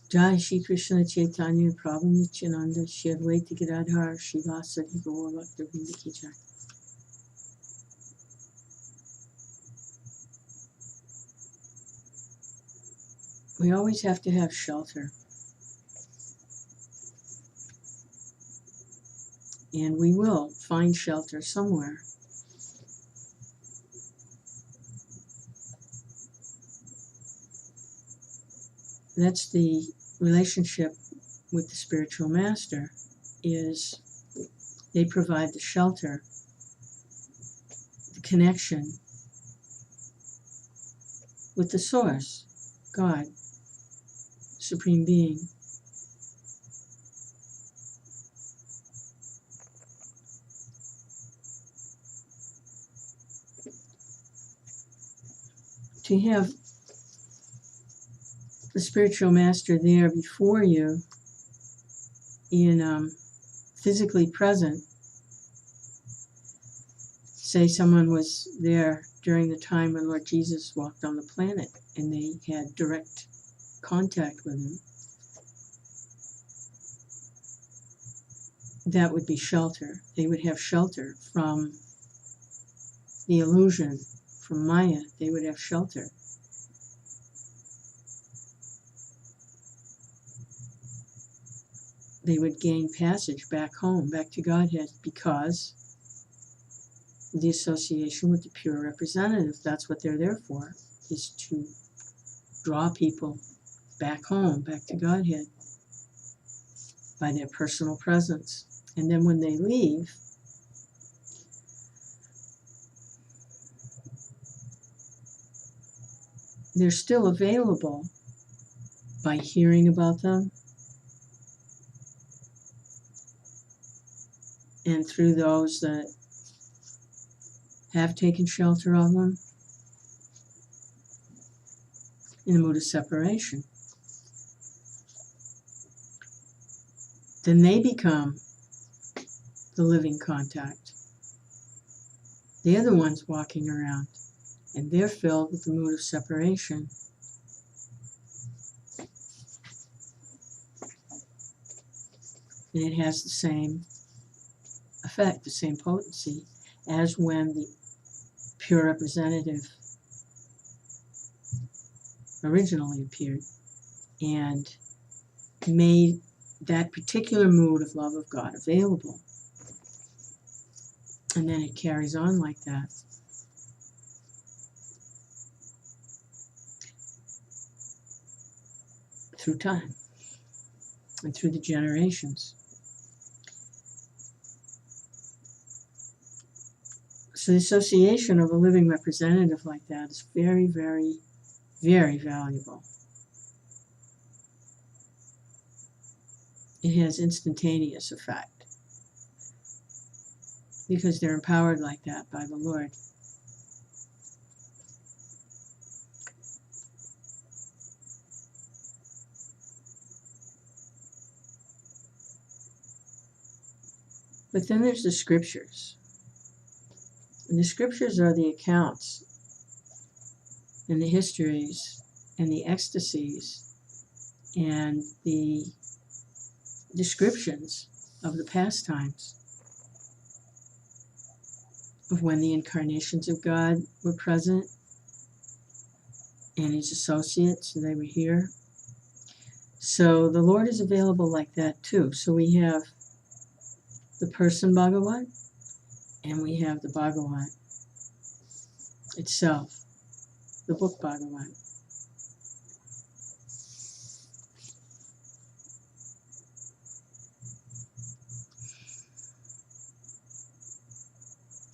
Jai Shri Krishna Chaitanya Prabhu Nityananda Shri Advaita Gadadhar Shivasati Gaur Bhakta-vrinda Ki Jai. We always have to have shelter. And we will find shelter somewhere. That's the relationship with the spiritual master, is they provide the shelter, the connection with the source, God, Supreme Being. To have the spiritual master there before you, in physically present. Say someone was there during the time when Lord Jesus walked on the planet and they had direct contact with him. That would be shelter. They would have shelter from the illusion, from Maya. They would have shelter. They would gain passage back home, back to Godhead, because of the association with the pure representative. That's what they're there for, is to draw people back home, back to Godhead, by their personal presence. And then when they leave, they're still available by hearing about them and through those that have taken shelter of them in the mood of separation. Then they become the living contact. They're the ones walking around, and they're filled with the mood of separation. And it has the same effect, the same potency, as when the pure representative originally appeared and made that particular mood of love of God available. And then it carries on like that. Through time and through the generations. So the association of a living representative like that is very, very, very valuable. It has instantaneous effect because they're empowered like that by the Lord. But then there's the scriptures. And the scriptures are the accounts and the histories and the ecstasies and the descriptions of the pastimes of when the incarnations of God were present and his associates, and they were here. So the Lord is available like that too. So we have the person Bhagavat and we have the Bhagavat itself, the book Bhagavat.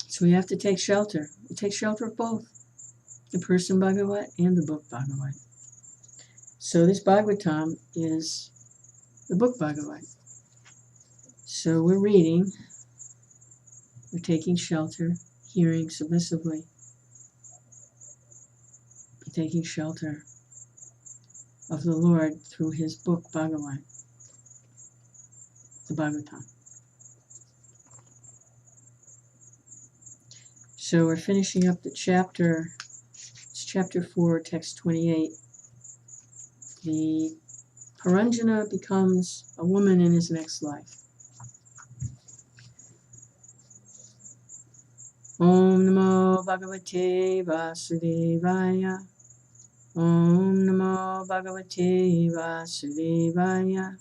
So we have to take shelter. We take shelter of both, the person Bhagavat and the book Bhagavat. So this Bhagavatam is the book Bhagavat. So we're reading, we're taking shelter, hearing submissively, taking shelter of the Lord through his book Bhagavat, the Bhagavatam. So we're finishing up the chapter. It's chapter 4, text 28. The Purāṇa becomes a woman in his next life. Om Namo Bhagavate Vāsadevaya. Om Namo Bhagavate Vāsadevaya.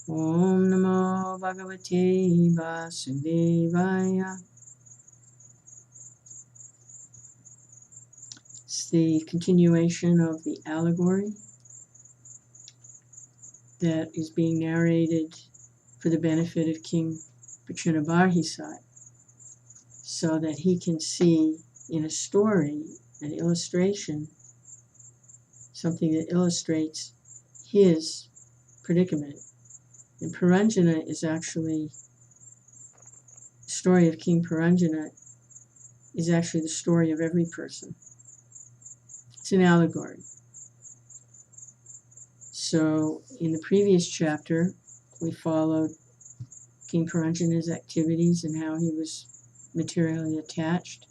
Om Namo Bhagavate Vāsadevaya. It's the continuation of the allegory that is being narrated for the benefit of King Prachinabarhisat, so that he can see in a story, an illustration, something that illustrates his predicament. And Purāṇa is actually, the story of King Purāṇa is actually the story of every person. It's an allegory. So in the previous chapter, we followed King Purāṇa's activities and how he was materially attached.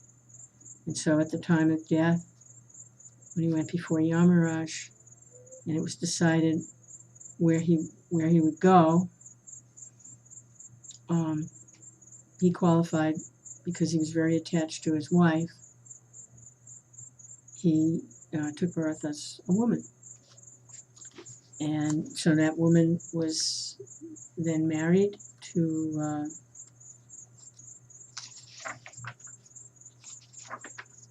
And so at the time of death, when he went before Yamaraj, and it was decided where he would go, he qualified because he was very attached to his wife. He took birth as a woman. And so that woman was then married to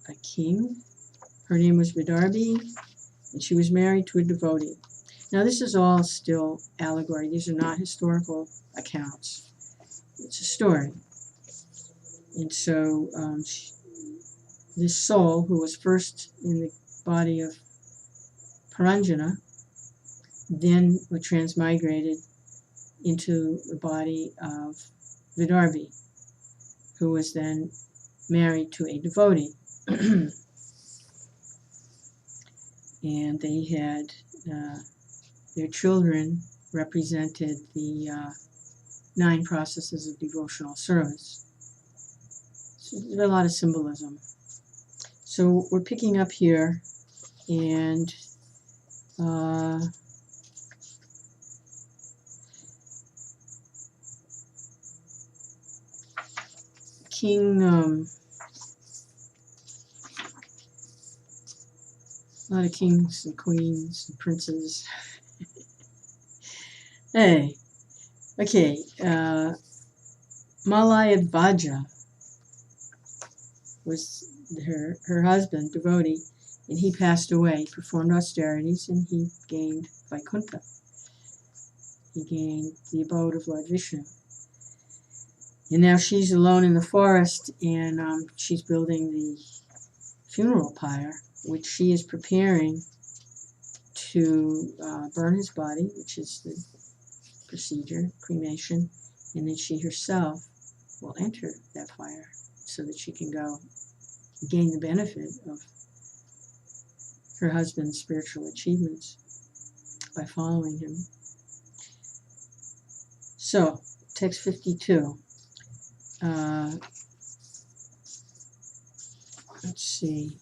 a king. Her name was Vidarbhi, and she was married to a devotee. Now this is all still allegory. These are not historical accounts. It's a story. And so this soul, who was first in the body of Purāṇa, then was transmigrated into the body of Vidarbhi, who was then married to a devotee. And they had their children represented the 9 processes of devotional service. So there's a lot of symbolism. So we're picking up here, and King, a lot of kings and queens and princes. Hey, okay, Malayadvaja was her husband, devotee, and he passed away. He performed austerities, and he gained Vaikuntha. He gained the abode of Lord Vishnu. And now she's alone in the forest, and she's building the funeral pyre, which she is preparing to burn his body, which is the procedure, cremation, and then she herself will enter that fire so that she can go gain the benefit of her husband's spiritual achievements by following him. So, text 52. Let's see.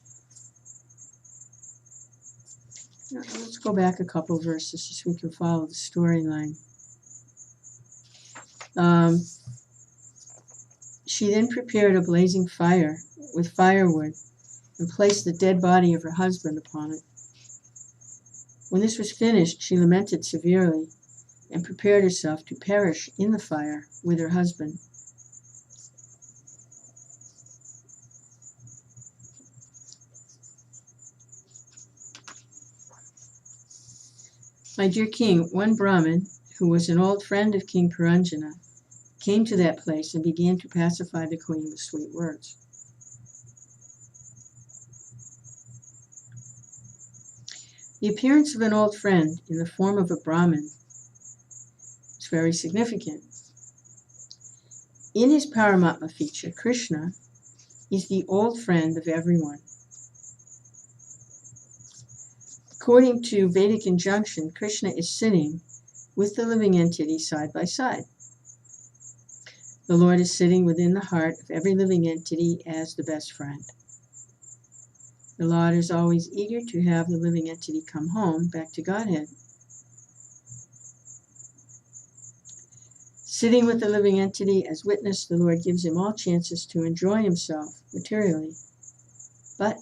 Let's go back a couple verses so we can follow the storyline. She then prepared a blazing fire with firewood and placed the dead body of her husband upon it. When this was finished, she lamented severely and prepared herself to perish in the fire with her husband. My dear king, one Brahmin, who was an old friend of King Purāṇa, came to that place and began to pacify the queen with sweet words. The appearance of an old friend in the form of a Brahmin is very significant. In his Paramatma feature, Krishna is the old friend of everyone. According to Vedic injunction, Krishna is sitting with the living entity side by side. The Lord is sitting within the heart of every living entity as the best friend. The Lord is always eager to have the living entity come home back to Godhead. Sitting with the living entity as witness, the Lord gives him all chances to enjoy himself materially. But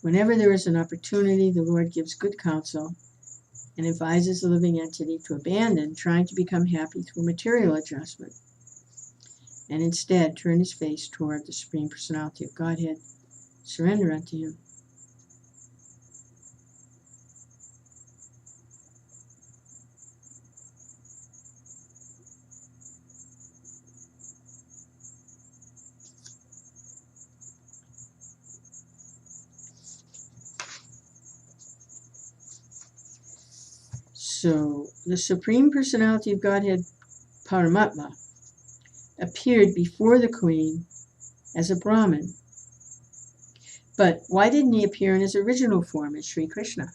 whenever there is an opportunity, the Lord gives good counsel and advises the living entity to abandon trying to become happy through material adjustment and instead turn his face toward the Supreme Personality of Godhead, surrender unto him. So, the Supreme Personality of Godhead, Paramatma, appeared before the queen as a Brahmin. But why didn't he appear in his original form as Sri Krishna?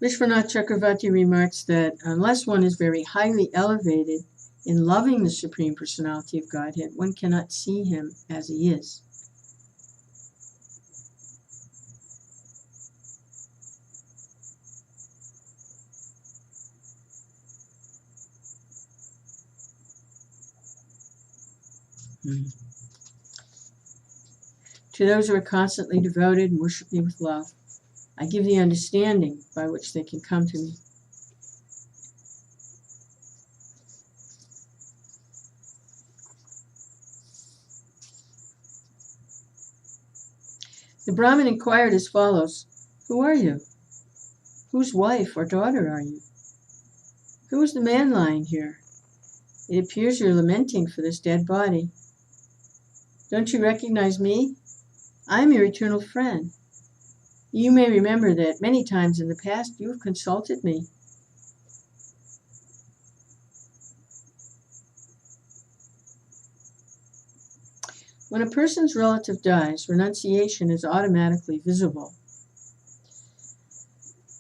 Vishwanath Chakravarti remarks that unless one is very highly elevated in loving the Supreme Personality of Godhead, one cannot see him as he is. To those who are constantly devoted and worship me with love, I give the understanding by which they can come to me. The Brahmin inquired as follows, "Who are you? Whose wife or daughter are you? Who is the man lying here? It appears you're lamenting for this dead body. Don't you recognize me? I am your eternal friend. You may remember that many times in the past you have consulted me." When a person's relative dies, renunciation is automatically visible.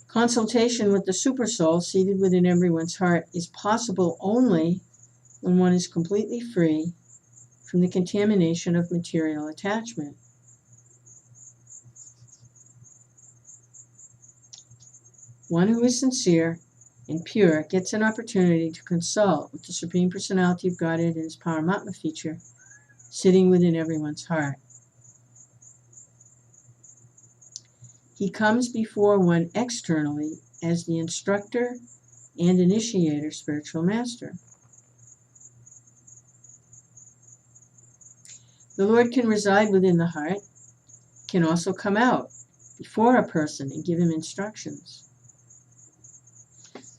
Consultation with the Supersoul seated within everyone's heart is possible only when one is completely free from the contamination of material attachment. One who is sincere and pure gets an opportunity to consult with the Supreme Personality of Godhead in his Paramatma feature, sitting within everyone's heart. He comes before one externally as the instructor and initiator spiritual master. The Lord can reside within the heart, can also come out before a person and give him instructions.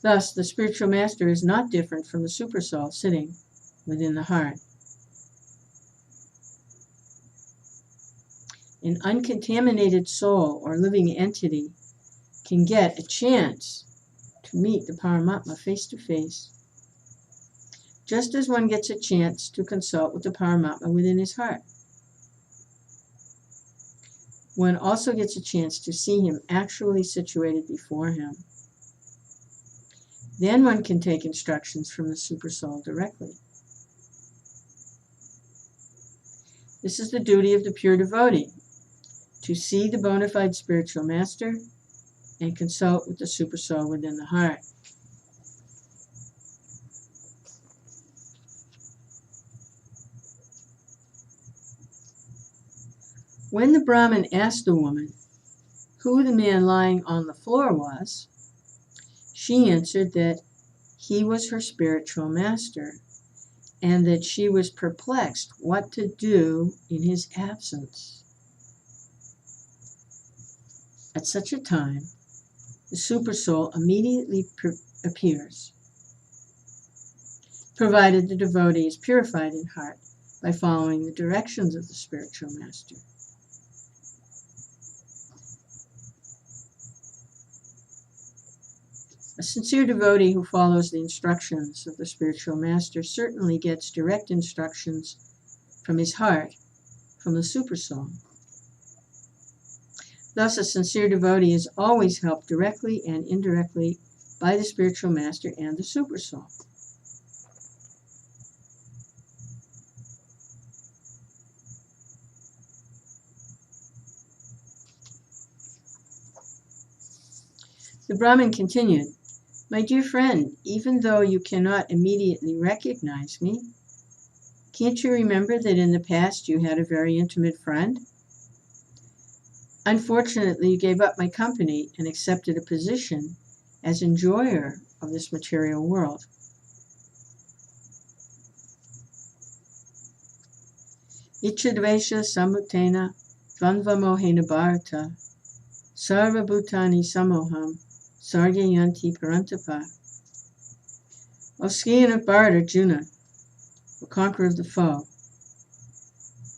Thus, the spiritual master is not different from the Supersoul sitting within the heart. An uncontaminated soul or living entity can get a chance to meet the Paramatma face to face, just as one gets a chance to consult with the Paramatma within his heart. One also gets a chance to see him actually situated before him. Then one can take instructions from the Supersoul directly. This is the duty of the pure devotee, to see the bona fide spiritual master and consult with the Supersoul within the heart. When the Brahmin asked the woman who the man lying on the floor was, she answered that he was her spiritual master and that she was perplexed what to do in his absence. At such a time, the Supersoul immediately appears, provided the devotee is purified in heart by following the directions of the spiritual master. A sincere devotee who follows the instructions of the spiritual master certainly gets direct instructions from his heart, from the Supersoul. Thus, a sincere devotee is always helped directly and indirectly by the spiritual master and the Supersoul. The Brahmin continued, My dear friend, even though you cannot immediately recognize me, can't you remember that in the past you had a very intimate friend? Unfortunately, you gave up my company and accepted a position as enjoyer of this material world. Ichadvesha samutena dvandva mohena bharata sarva bhutani samoham sargayanti parantapa. O skin of Bharat Arjuna, the conqueror of the foe,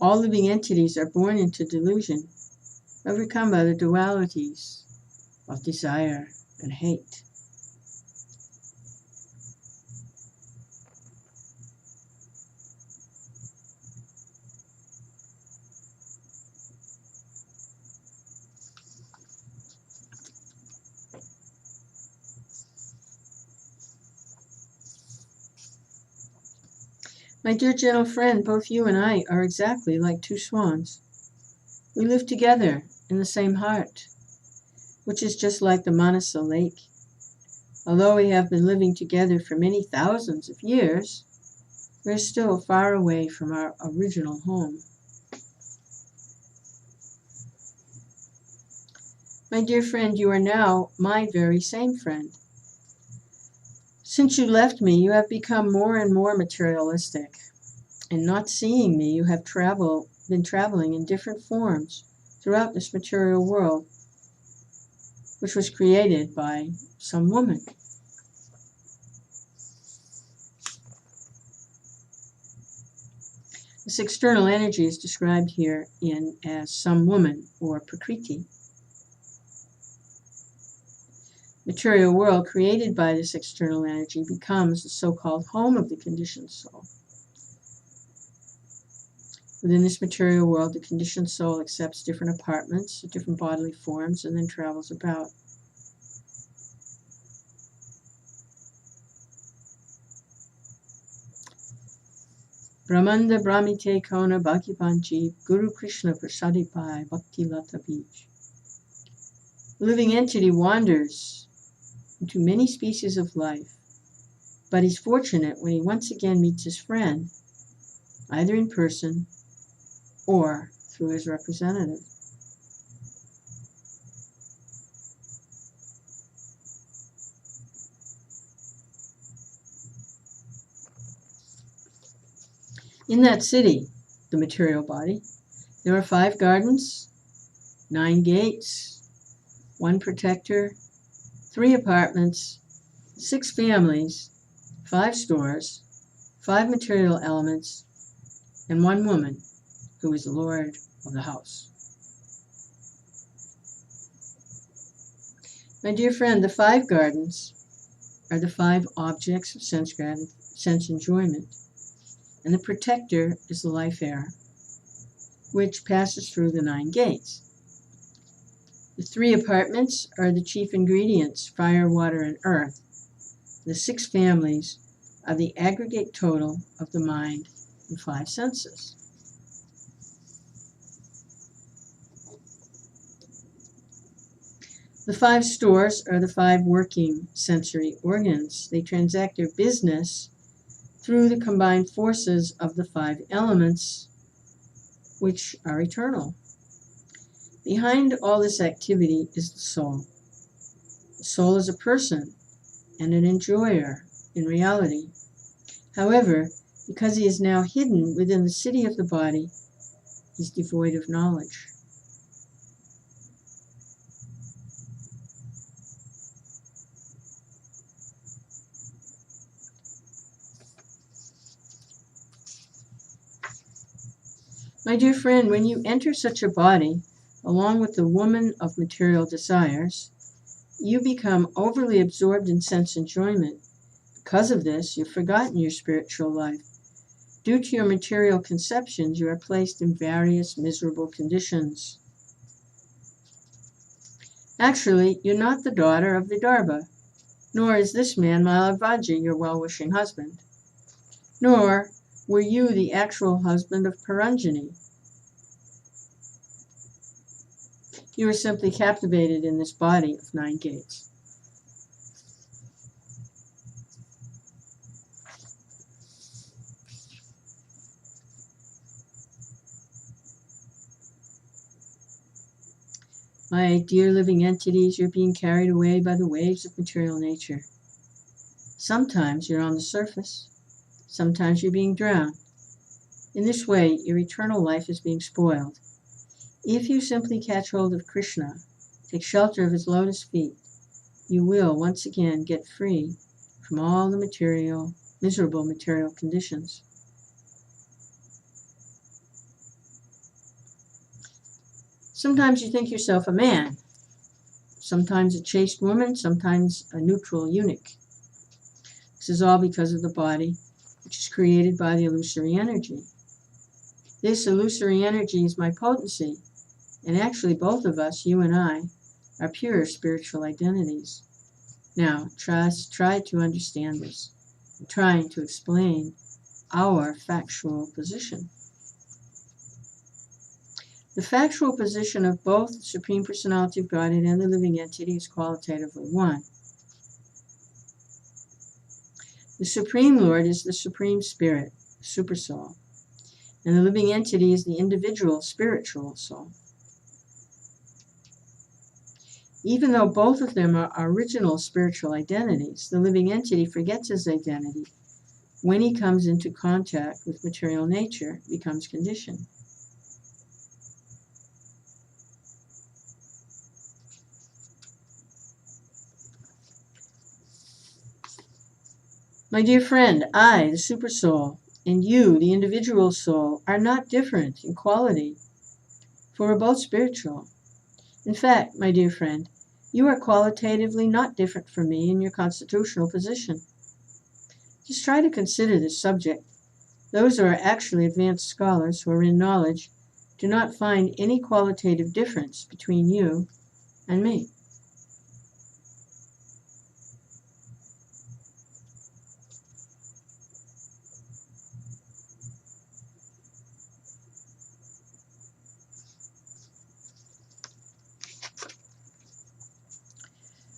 all living entities are born into delusion, overcome by the dualities of desire and hate. My dear gentle friend, both you and I are exactly like two swans. We live together in the same heart, which is just like the Manasa lake. Although we have been living together for many thousands of years, we're still far away from our original home. My dear friend, you are now my very same friend. Since you left me, you have become more and more materialistic. And not seeing me, you have been traveling in different forms throughout this material world, which was created by some woman. This external energy is described here as some woman or prakriti. Material world created by this external energy becomes the so-called home of the conditioned soul. Within this material world, the conditioned soul accepts different apartments, different bodily forms, and then travels about. Brahmanda Brahmite Kona Bhakti Guru Krishna Prasadipai Bhakti Lata Beach. The living entity wanders into many species of life, but he's fortunate when he once again meets his friend, either in person or through his representative. In that city, the material body, there are 5 gardens, 9 gates, 1 protector, 3 apartments, 6 families, 5 stores, 5 material elements, and 1 woman who is the Lord of the house. My dear friend, the 5 gardens are the 5 objects of sense enjoyment, and the protector is the life air, which passes through the 9 gates. The 3 apartments are the chief ingredients, fire, water, and earth. The 6 families are the aggregate total of the mind and 5 senses. The 5 stores are the 5 working sensory organs. They transact their business through the combined forces of the 5 elements, which are eternal. Behind all this activity is the soul. The soul is a person and an enjoyer in reality. However, because he is now hidden within the city of the body, he's devoid of knowledge. My dear friend, when you enter such a body, along with the woman of material desires, you become overly absorbed in sense enjoyment. Because of this, you've forgotten your spiritual life. Due to your material conceptions, you are placed in various miserable conditions. Actually, you're not the daughter of Vidarbha, nor is this man Malavajji, your well-wishing husband, nor were you the actual husband of Paranjani. You were simply captivated in this body of 9 gates. My dear living entities, you're being carried away by the waves of material nature. Sometimes you're on the surface. Sometimes you're being drowned. In this way, your eternal life is being spoiled. If you simply catch hold of Krishna, take shelter of his lotus feet, you will once again get free from all the miserable material conditions. Sometimes you think yourself a man, sometimes a chaste woman, sometimes a neutral eunuch. This is all because of the body, which is created by the illusory energy. This illusory energy is my potency, and actually both of us, you and I, are pure spiritual identities. Now, try to understand this. I'm trying to explain our factual position. The factual position of both the Supreme Personality of Godhead and the living entity is qualitatively one. The Supreme Lord is the Supreme Spirit, Supersoul, and the living entity is the individual spiritual soul. Even though both of them are original spiritual identities, the living entity forgets his identity when he comes into contact with material nature, becomes conditioned. My dear friend, I, the Supersoul, and you, the individual soul, are not different in quality, for we're both spiritual. In fact, my dear friend, you are qualitatively not different from me in your constitutional position. Just try to consider this subject. Those who are actually advanced scholars who are in knowledge do not find any qualitative difference between you and me.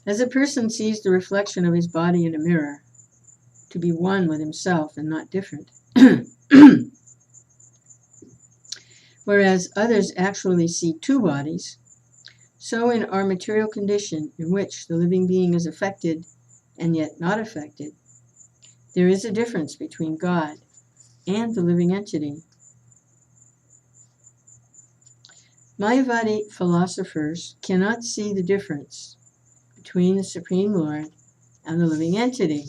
As a person sees the reflection of his body in a mirror to be one with himself and not different, whereas others actually see two bodies, so in our material condition in which the living being is affected and yet not affected, there is a difference between God and the living entity. Mayavadi philosophers cannot see the difference between the Supreme Lord and the living entity.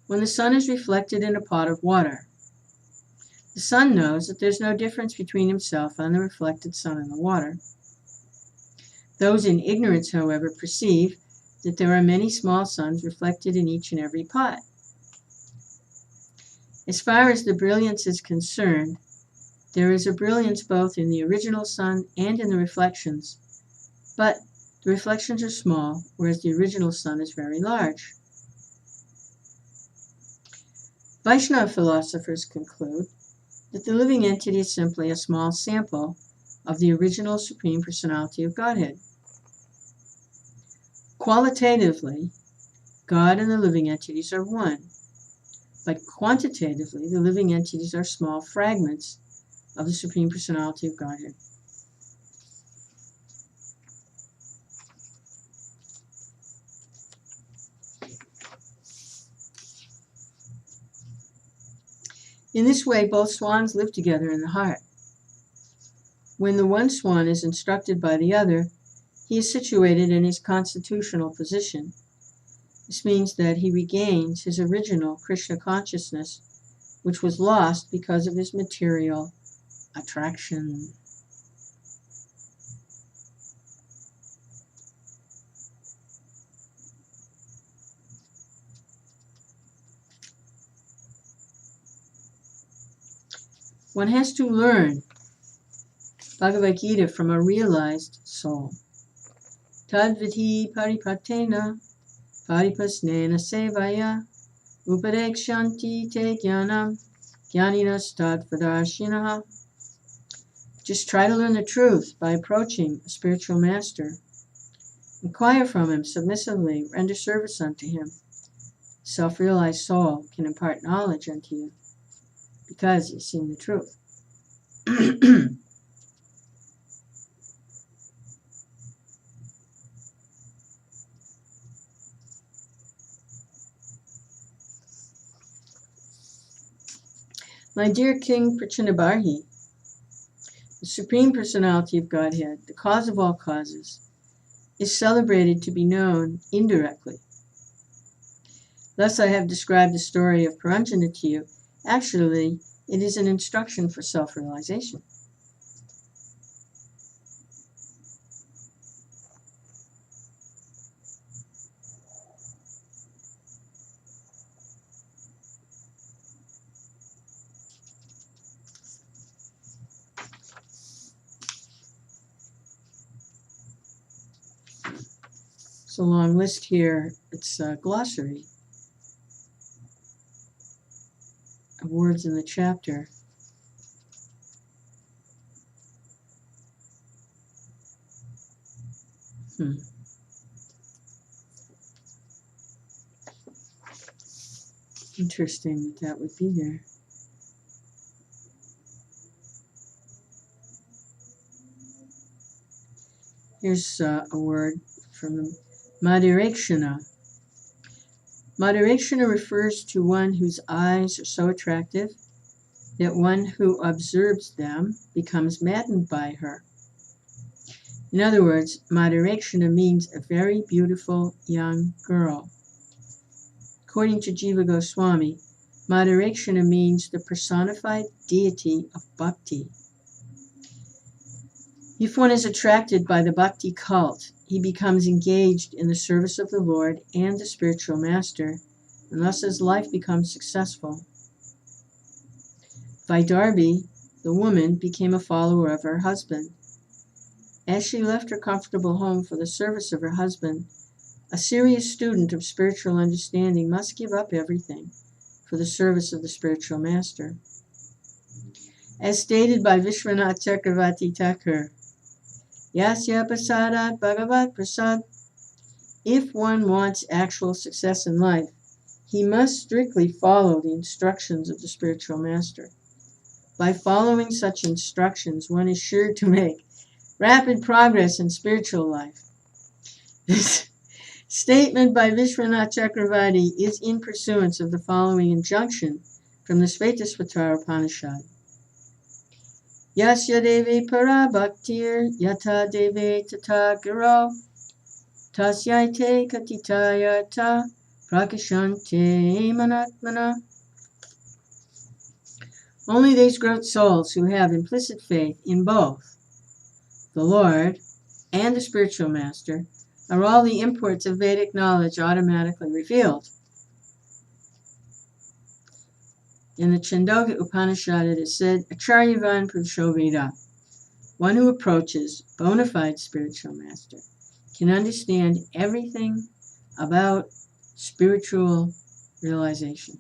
When the sun is reflected in a pot of water, the sun knows that there's no difference between himself and the reflected sun in the water. Those in ignorance, however, perceive that there are many small suns reflected in each and every pot. As far as the brilliance is concerned, there is a brilliance both in the original sun and in the reflections, but the reflections are small, whereas the original sun is very large. Vaishnava philosophers conclude that the living entity is simply a small sample of the original Supreme Personality of Godhead. Qualitatively, God and the living entities are one, but quantitatively, the living entities are small fragments of the Supreme Personality of Godhead. In this way, both swans live together in the heart. When the one swan is instructed by the other, he is situated in his constitutional position. This means that he regains his original Krishna consciousness, which was lost because of his material attraction. One has to learn Bhagavad Gita from a realized soul. Tadviti paripatena paripasnena sevaya upadekshanti te jnanam jnaninas tadvadarshinaha. Just try to learn the truth by approaching a spiritual master. Inquire from him submissively, render service unto him. self-realized soul can impart knowledge unto you because you've seen the truth. My dear King Prachinabharhi, the Supreme Personality of Godhead, the cause of all causes, is celebrated to be known indirectly. Thus I have described the story of Puranjana to you. Actually, it is an instruction for self-realization. It's a long list here. It's a glossary of words in the chapter. Interesting that would be there. Here's a word from the Madhirakshana. Madhirakshana refers to one whose eyes are so attractive that one who observes them becomes maddened by her. In other words, Madhirakshana means a very beautiful young girl. According to Jiva Goswami, Madhirakshana means the personified deity of bhakti. If one is attracted by the bhakti cult, he becomes engaged in the service of the Lord and the spiritual master, and thus his life becomes successful. Vaidarbhi, the woman, became a follower of her husband. As she left her comfortable home for the service of her husband, a serious student of spiritual understanding must give up everything for the service of the spiritual master. As stated by Vishwanath Chakravarti Thakur, Yasya prasadat Bhagavat prasad. If one wants actual success in life, he must strictly follow the instructions of the spiritual master. By following such instructions, one is sure to make rapid progress in spiritual life. This statement by Vishwanath Chakravarti is in pursuance of the following injunction from the Svetasvatara Upanishad. Yasya devi para bhaktir yata deve tata giro tasyaite katitayata prakashante manatmana. Only these great souls who have implicit faith in both the Lord and the spiritual master are all the imports of Vedic knowledge automatically revealed. In the Chandogya Upanishad it is said, Acharyavan Purusho Veda, one who approaches bona fide spiritual master, can understand everything about spiritual realization.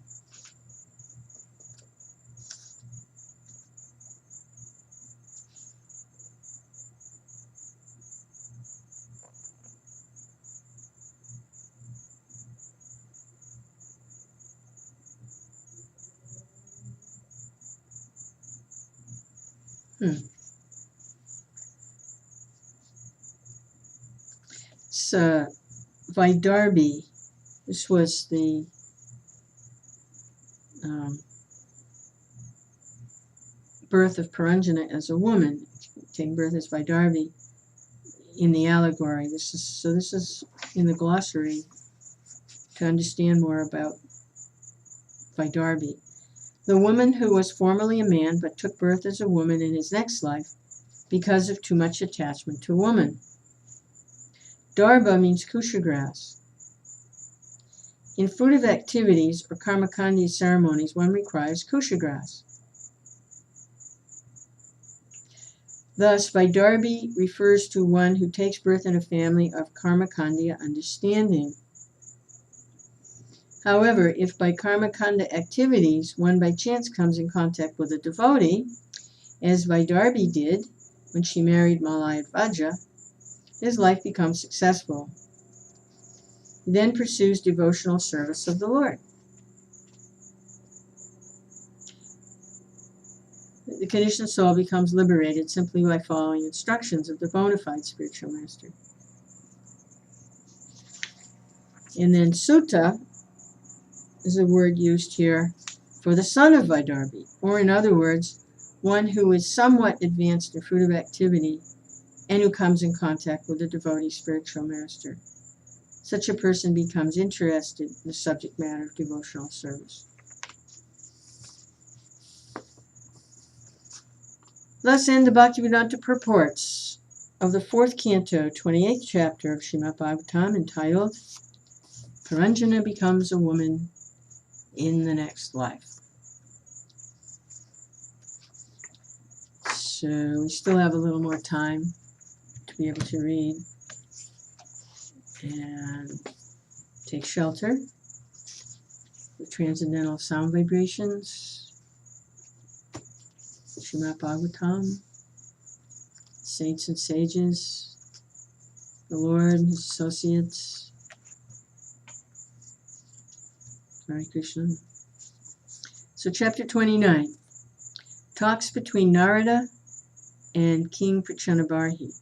So, Vaidarbhi, this was the birth of Puranjana as a woman, taking birth as Vaidarbhi in the allegory. This is in the glossary to understand more about Vaidarbhi. The woman who was formerly a man but took birth as a woman in his next life because of too much attachment to a woman. Darbha means kusha grass. In fruitive activities or karmakandi ceremonies, one requires kusha grass. Thus, Vaidarbhi refers to one who takes birth in a family of karmakandya understanding. However, if by karmakanda activities one by chance comes in contact with a devotee, as Vaidarbhi did when she married Malayadvaja, his life becomes successful. He then pursues devotional service of the Lord. The conditioned soul becomes liberated simply by following instructions of the bona fide spiritual master. And then sutta is a word used here for the son of Vaidarbhi, or in other words, one who is somewhat advanced in fruitive activity and who comes in contact with the devotee spiritual master. Such a person becomes interested in the subject matter of devotional service. Thus end the Bhaktivedanta purports of the 4th canto, 28th chapter of Srimad Bhagavatam, entitled Puranjana Becomes a Woman in the Next Life. So we still have a little more time to be able to read and take shelter with transcendental sound vibrations. Srimad Bhagavatam, saints and sages, the Lord and His associates. Hare Krishna. So chapter 29, talks between Narada and King Prachanabarhi.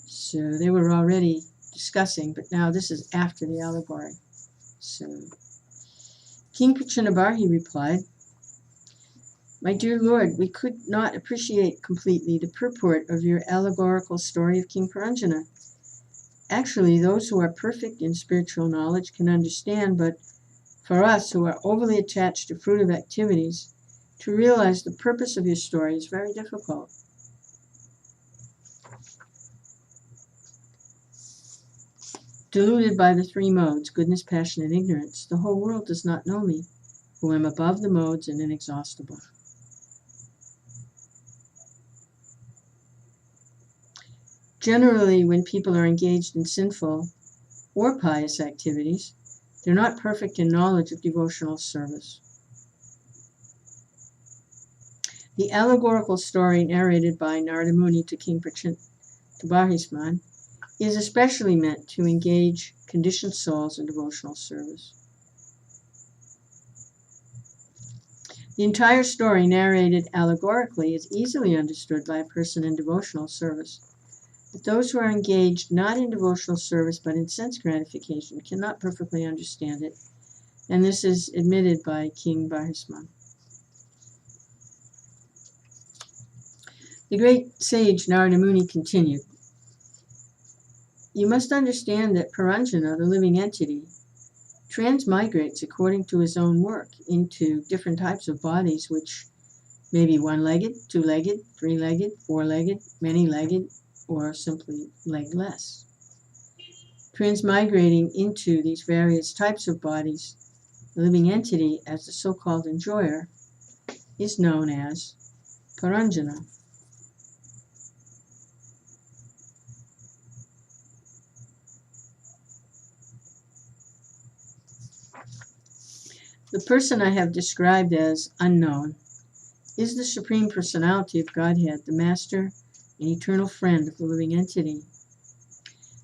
So they were already discussing, but now this is after the allegory. So King Prachanabarhi replied, "My dear Lord, we could not appreciate completely the purport of your allegorical story of King Puranjana. Actually, those who are perfect in spiritual knowledge can understand, but for us who are overly attached to fruitive activities, to realize the purpose of your story is very difficult. Deluded by the 3 modes, goodness, passion, and ignorance, the whole world does not know me, who am above the modes and inexhaustible." Generally, when people are engaged in sinful or pious activities, they're not perfect in knowledge of devotional service. The allegorical story narrated by Narada Muni to King Prachanabarhi is especially meant to engage conditioned souls in devotional service. The entire story narrated allegorically is easily understood by a person in devotional service. But those who are engaged not in devotional service but in sense gratification cannot perfectly understand it, and this is admitted by King Barhisman. The great sage Narada Muni continued, "You must understand that Puranjana, the living entity, transmigrates according to his own work into different types of bodies, which may be one-legged, two-legged, three-legged, four-legged, many-legged, or simply legless. Transmigrating into these various types of bodies, the living entity, as the so-called enjoyer, is known as Puranjana. The person I have described as unknown is the Supreme Personality of Godhead, the Master and eternal friend of the living entity.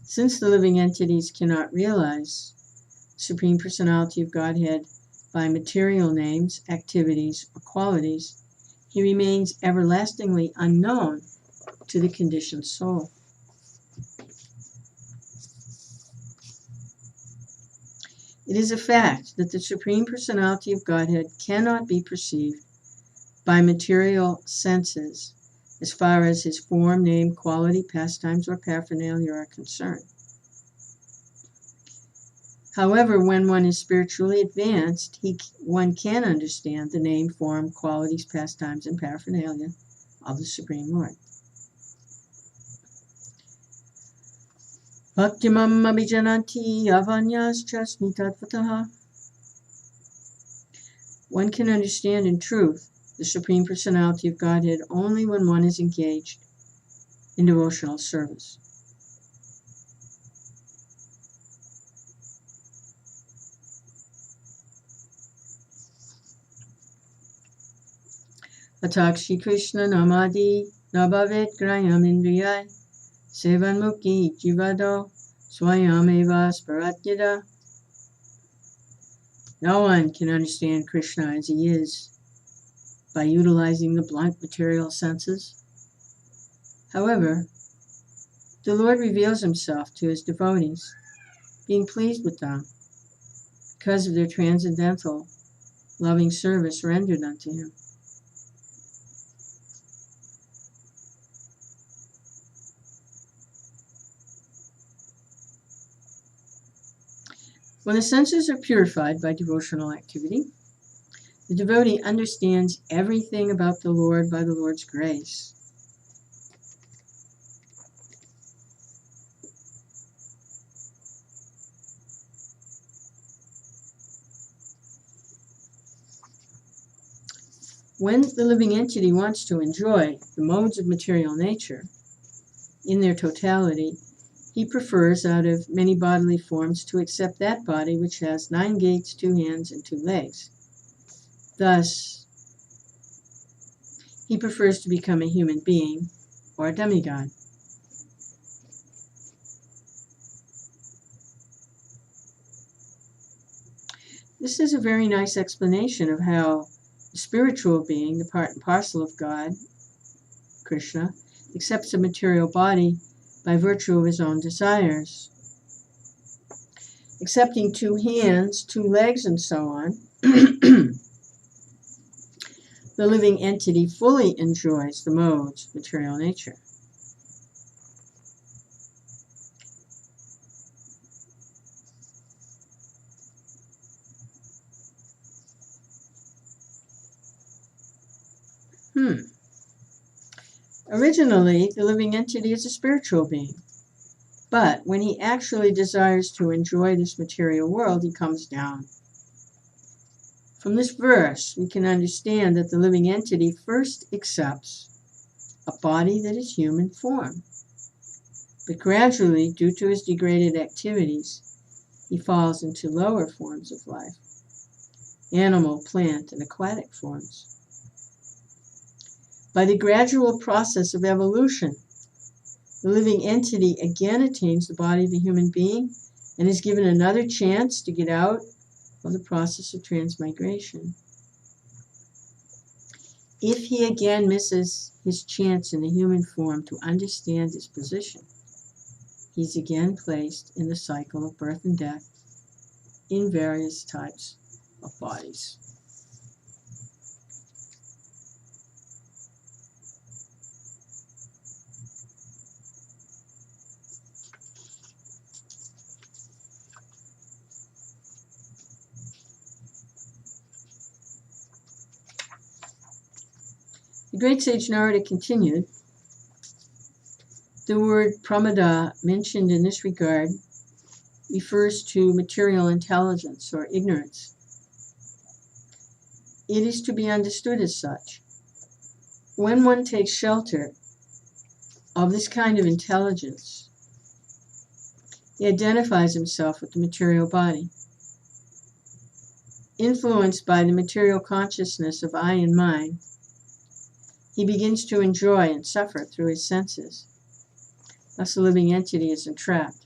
Since the living entities cannot realize the Supreme Personality of Godhead by material names, activities, or qualities, he remains everlastingly unknown to the conditioned soul. It is a fact that the Supreme Personality of Godhead cannot be perceived by material senses as far as his form, name, quality, pastimes, or paraphernalia are concerned. However, when one is spiritually advanced, one can understand the name, form, qualities, pastimes, and paraphernalia of the Supreme Lord. Bhaktimam abhijananti avanyascha smitadvataha. One can understand in truth the Supreme Personality of Godhead only when one is engaged in devotional service. Atakshi Krishna namadi nabhavet grayam indriyai sevanmukhi jivado swayameva sparatyada. No one can understand Krishna as he is by utilizing the blunt material senses. However, the Lord reveals himself to his devotees, being pleased with them because of their transcendental, loving service rendered unto him. When the senses are purified by devotional activity, the devotee understands everything about the Lord by the Lord's grace. When the living entity wants to enjoy the modes of material nature in their totality, he prefers out of many bodily forms to accept that body which has 9 gates, 2 hands, and 2 legs. Thus, he prefers to become a human being or a demigod. This is a very nice explanation of how the spiritual being, the part and parcel of God, Krishna, accepts a material body by virtue of his own desires. Accepting 2 hands, 2 legs, and so on, the living entity fully enjoys the modes of material nature. Originally, the living entity is a spiritual being, but when he actually desires to enjoy this material world, he comes down. From this verse, we can understand that the living entity first accepts a body that is human form, but gradually, due to his degraded activities, he falls into lower forms of life, animal, plant, and aquatic forms. By the gradual process of evolution, the living entity again attains the body of a human being and is given another chance to get out of the process of transmigration. If he again misses his chance in the human form to understand his position, he's again placed in the cycle of birth and death in various types of bodies. The great sage Narada continued, the word pramada mentioned in this regard refers to material intelligence or ignorance. It is to be understood as such. When one takes shelter of this kind of intelligence, he identifies himself with the material body. Influenced by the material consciousness of I and mine, he begins to enjoy and suffer through his senses. Thus the living entity is entrapped.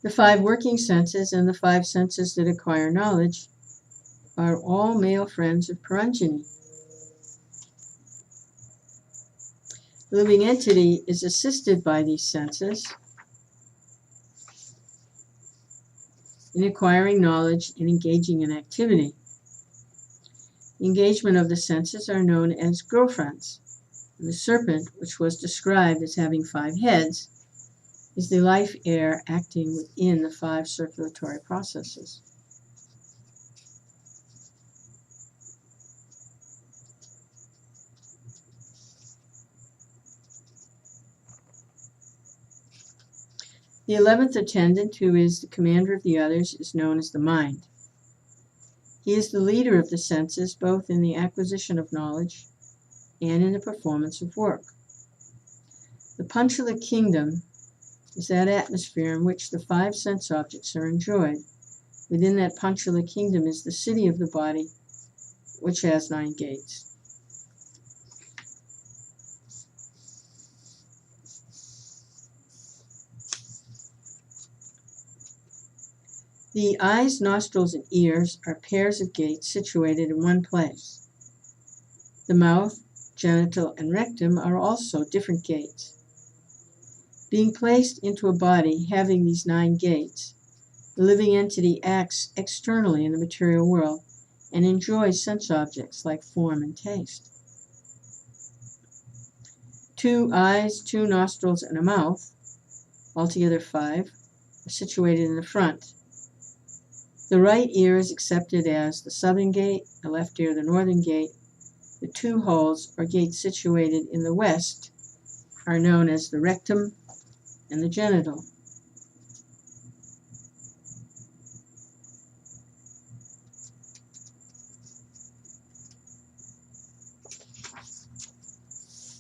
The 5 working senses and the 5 senses that acquire knowledge are all male friends of Puranjani. The living entity is assisted by these senses in acquiring knowledge and engaging in activity. The engagement of the senses are known as girlfriends. And the serpent, which was described as having 5 heads, is the life air acting within the 5 circulatory processes. The 11th attendant, who is the commander of the others, is known as the mind. He is the leader of the senses, both in the acquisition of knowledge and in the performance of work. The Panchala kingdom is that atmosphere in which the 5 sense objects are enjoyed. Within that Panchala kingdom is the city of the body, which has 9 gates. The eyes, nostrils, and ears are pairs of gates situated in one place. The mouth, genital, and rectum are also different gates. Being placed into a body having these 9 gates, the living entity acts externally in the material world and enjoys sense objects like form and taste. 2 eyes, 2 nostrils, and a mouth, altogether 5, are situated in the front. The right ear is accepted as the southern gate, the left ear the northern gate. The 2 holes or gates situated in the west are known as the rectum and the genital.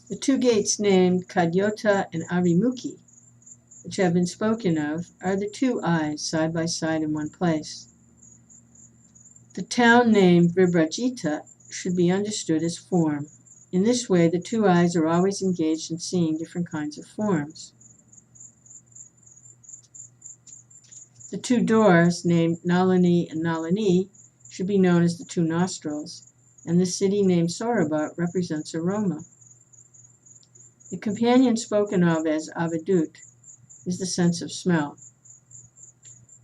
The 2 gates named Kadyota and Arimukhi, which have been spoken of, are the 2 eyes side by side in one place. The town named Vibrajita should be understood as form. In this way, the 2 eyes are always engaged in seeing different kinds of forms. The 2 doors, named Nalini and Nalini, should be known as the 2 nostrils, and the city named Saurabha represents aroma. The companion spoken of as Avadut is the sense of smell.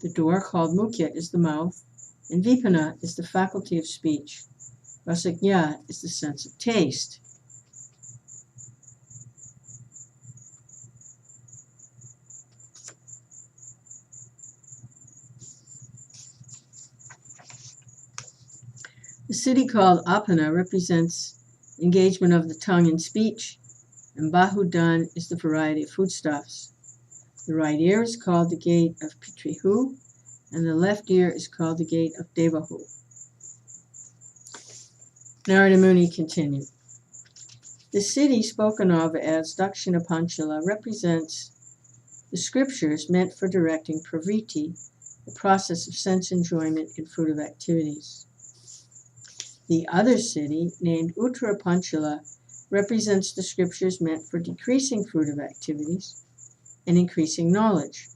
The door called Mukhya is the mouth, and Vipana is the faculty of speech. Rasagya is the sense of taste. The city called Apana represents engagement of the tongue in speech, and Bahudan is the variety of foodstuffs. The right ear is called the gate of Pitrihu, and the left ear is called the gate of Devahu. Narada Muni continued. The city spoken of as Dakshina Panchala represents the scriptures meant for directing pravriti, the process of sense enjoyment in fruitive activities. The other city, named Uttara Panchala, represents the scriptures meant for decreasing fruitive activities and increasing knowledge.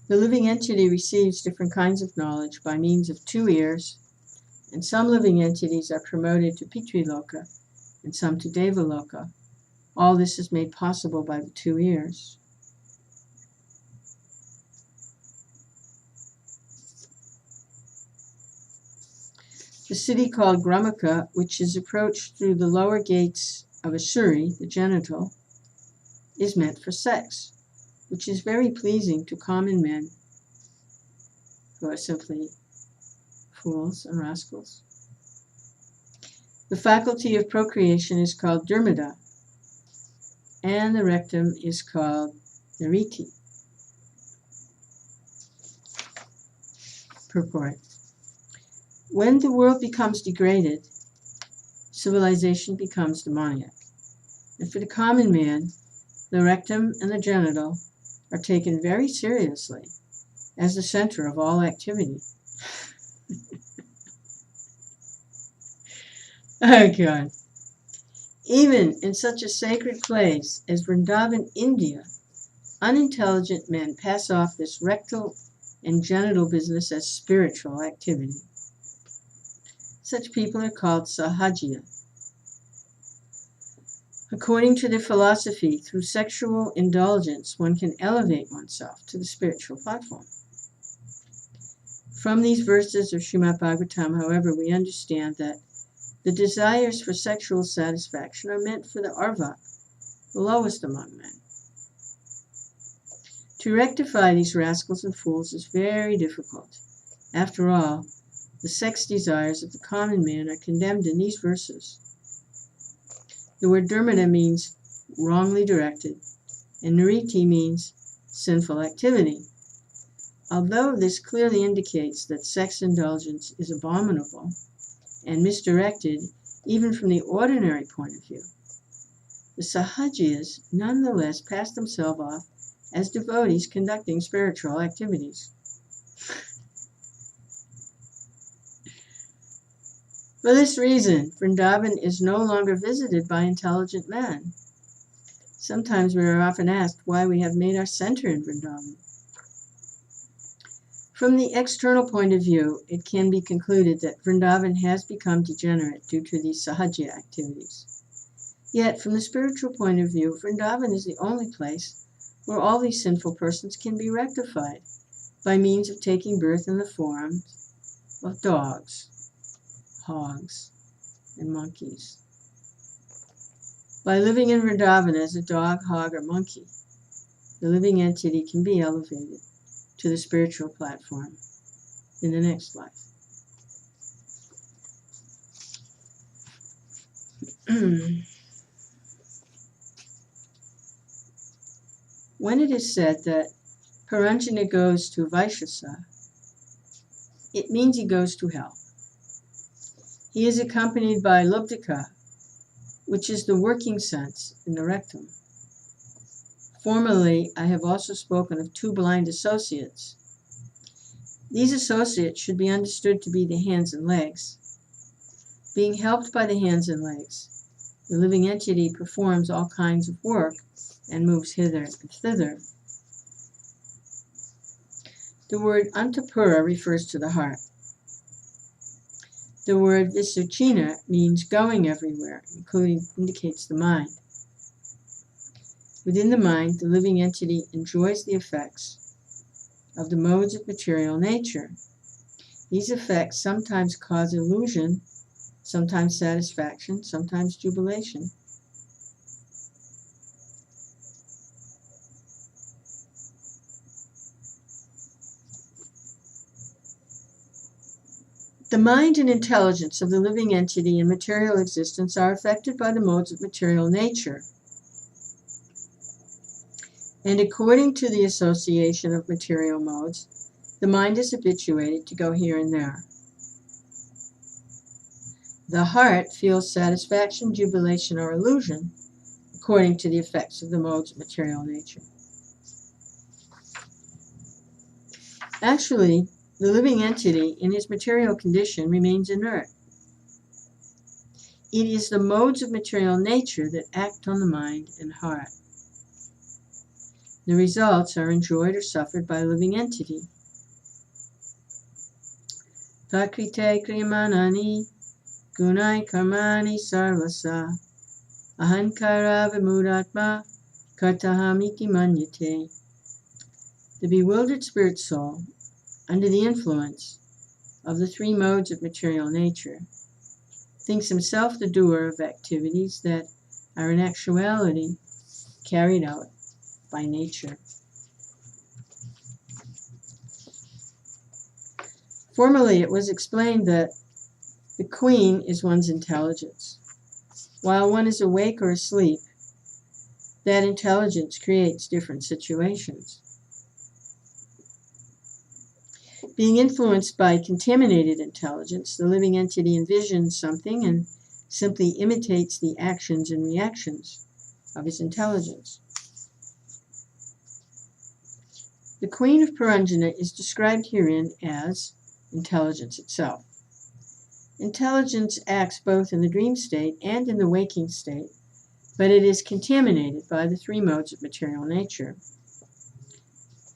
The living entity receives different kinds of knowledge by means of 2 ears, and some living entities are promoted to Pitriloka and some to Devaloka. All this is made possible by the 2 ears. The city called Gramaka, which is approached through the lower gates of Asuri, the genital, is meant for sex, which is very pleasing to common men who are simply fools and rascals. The faculty of procreation is called Dharmada, and the rectum is called Nariti. Purport. When the world becomes degraded, civilization becomes demoniac. And for the common man, the rectum and the genital are taken very seriously as the center of all activity. Oh God. Even in such a sacred place as Vrindavan, India, unintelligent men pass off this rectal and genital business as spiritual activity. Such people are called Sahajiya. According to their philosophy, through sexual indulgence, one can elevate oneself to the spiritual platform. From these verses of Srimad Bhāgavatam, however, we understand that the desires for sexual satisfaction are meant for the arvak, the lowest among men. To rectify these rascals and fools is very difficult. After all, the sex desires of the common man are condemned in these verses. The word dharmada means wrongly directed, and nariti means sinful activity. Although this clearly indicates that sex indulgence is abominable and misdirected, even from the ordinary point of view, the Sahajiyas nonetheless pass themselves off as devotees conducting spiritual activities. For this reason, Vrindavan is no longer visited by intelligent men. Sometimes we are often asked why we have made our center in Vrindavan. From the external point of view, it can be concluded that Vrindavan has become degenerate due to these Sahaja activities. Yet, from the spiritual point of view, Vrindavan is the only place where all these sinful persons can be rectified by means of taking birth in the form of dogs, hogs, and monkeys. By living in Vrindavan as a dog, hog, or monkey, the living entity can be elevated to the spiritual platform in the next life. When it is said that Purāṇa goes to Vaishasa, it means he goes to hell. He is accompanied by Lubdhika, which is the working sense in the rectum. Formerly, I have also spoken of two blind associates. These associates should be understood to be the hands and legs. Being helped by the hands and legs, the living entity performs all kinds of work and moves hither and thither. The word Antapura refers to the heart. The word Visuchina means going everywhere, including indicates the mind. Within the mind, the living entity enjoys the effects of the modes of material nature. These effects sometimes cause illusion, sometimes satisfaction, sometimes jubilation. The mind and intelligence of the living entity in material existence are affected by the modes of material nature. And according to the association of material modes, the mind is habituated to go here and there. The heart feels satisfaction, jubilation, or illusion according to the effects of the modes of material nature. Actually, the living entity in his material condition remains inert. It is the modes of material nature that act on the mind and heart. The results are enjoyed or suffered by a living entity. Pakrite kriyamanani gunai karmani sarvasa ahankara vimudatma kartahamiki manyate. The bewildered spirit soul, under the influence of the three modes of material nature, thinks himself the doer of activities that are in actuality carried out by nature. Formerly, it was explained that the queen is one's intelligence. While one is awake or asleep, that intelligence creates different situations. Being influenced by contaminated intelligence, the living entity envisions something and simply imitates the actions and reactions of his intelligence. The queen of Purāṇa is described herein as intelligence itself. Intelligence acts both in the dream state and in the waking state, but it is contaminated by the three modes of material nature.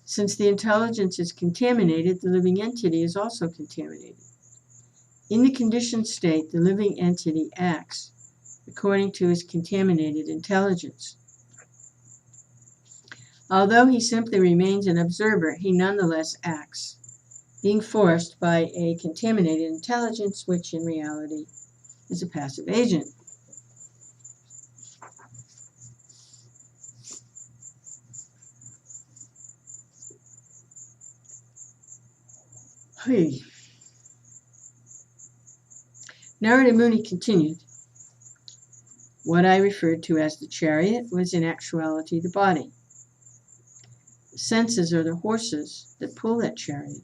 Since the intelligence is contaminated, the living entity is also contaminated. In the conditioned state, the living entity acts according to his contaminated intelligence. Although he simply remains an observer, he nonetheless acts, being forced by a contaminated intelligence, which in reality is a passive agent. Narada Muni continued, what I referred to as the chariot was in actuality the body. The senses are the horses that pull that chariot.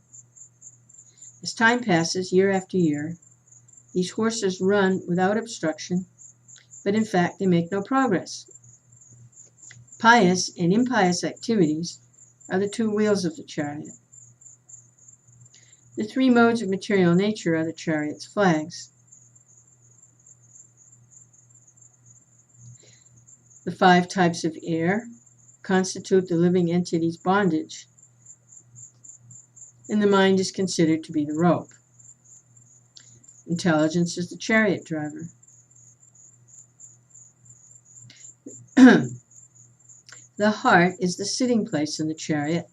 As time passes, year after year, These horses run without obstruction, but in fact they make no progress. Pious and impious activities are the two wheels of the chariot. The three modes of material nature are the chariot's flags. The 5 types of air constitute the living entity's bondage, and the mind is considered to be the rope. Intelligence is the chariot driver. The heart is the sitting place in the chariot,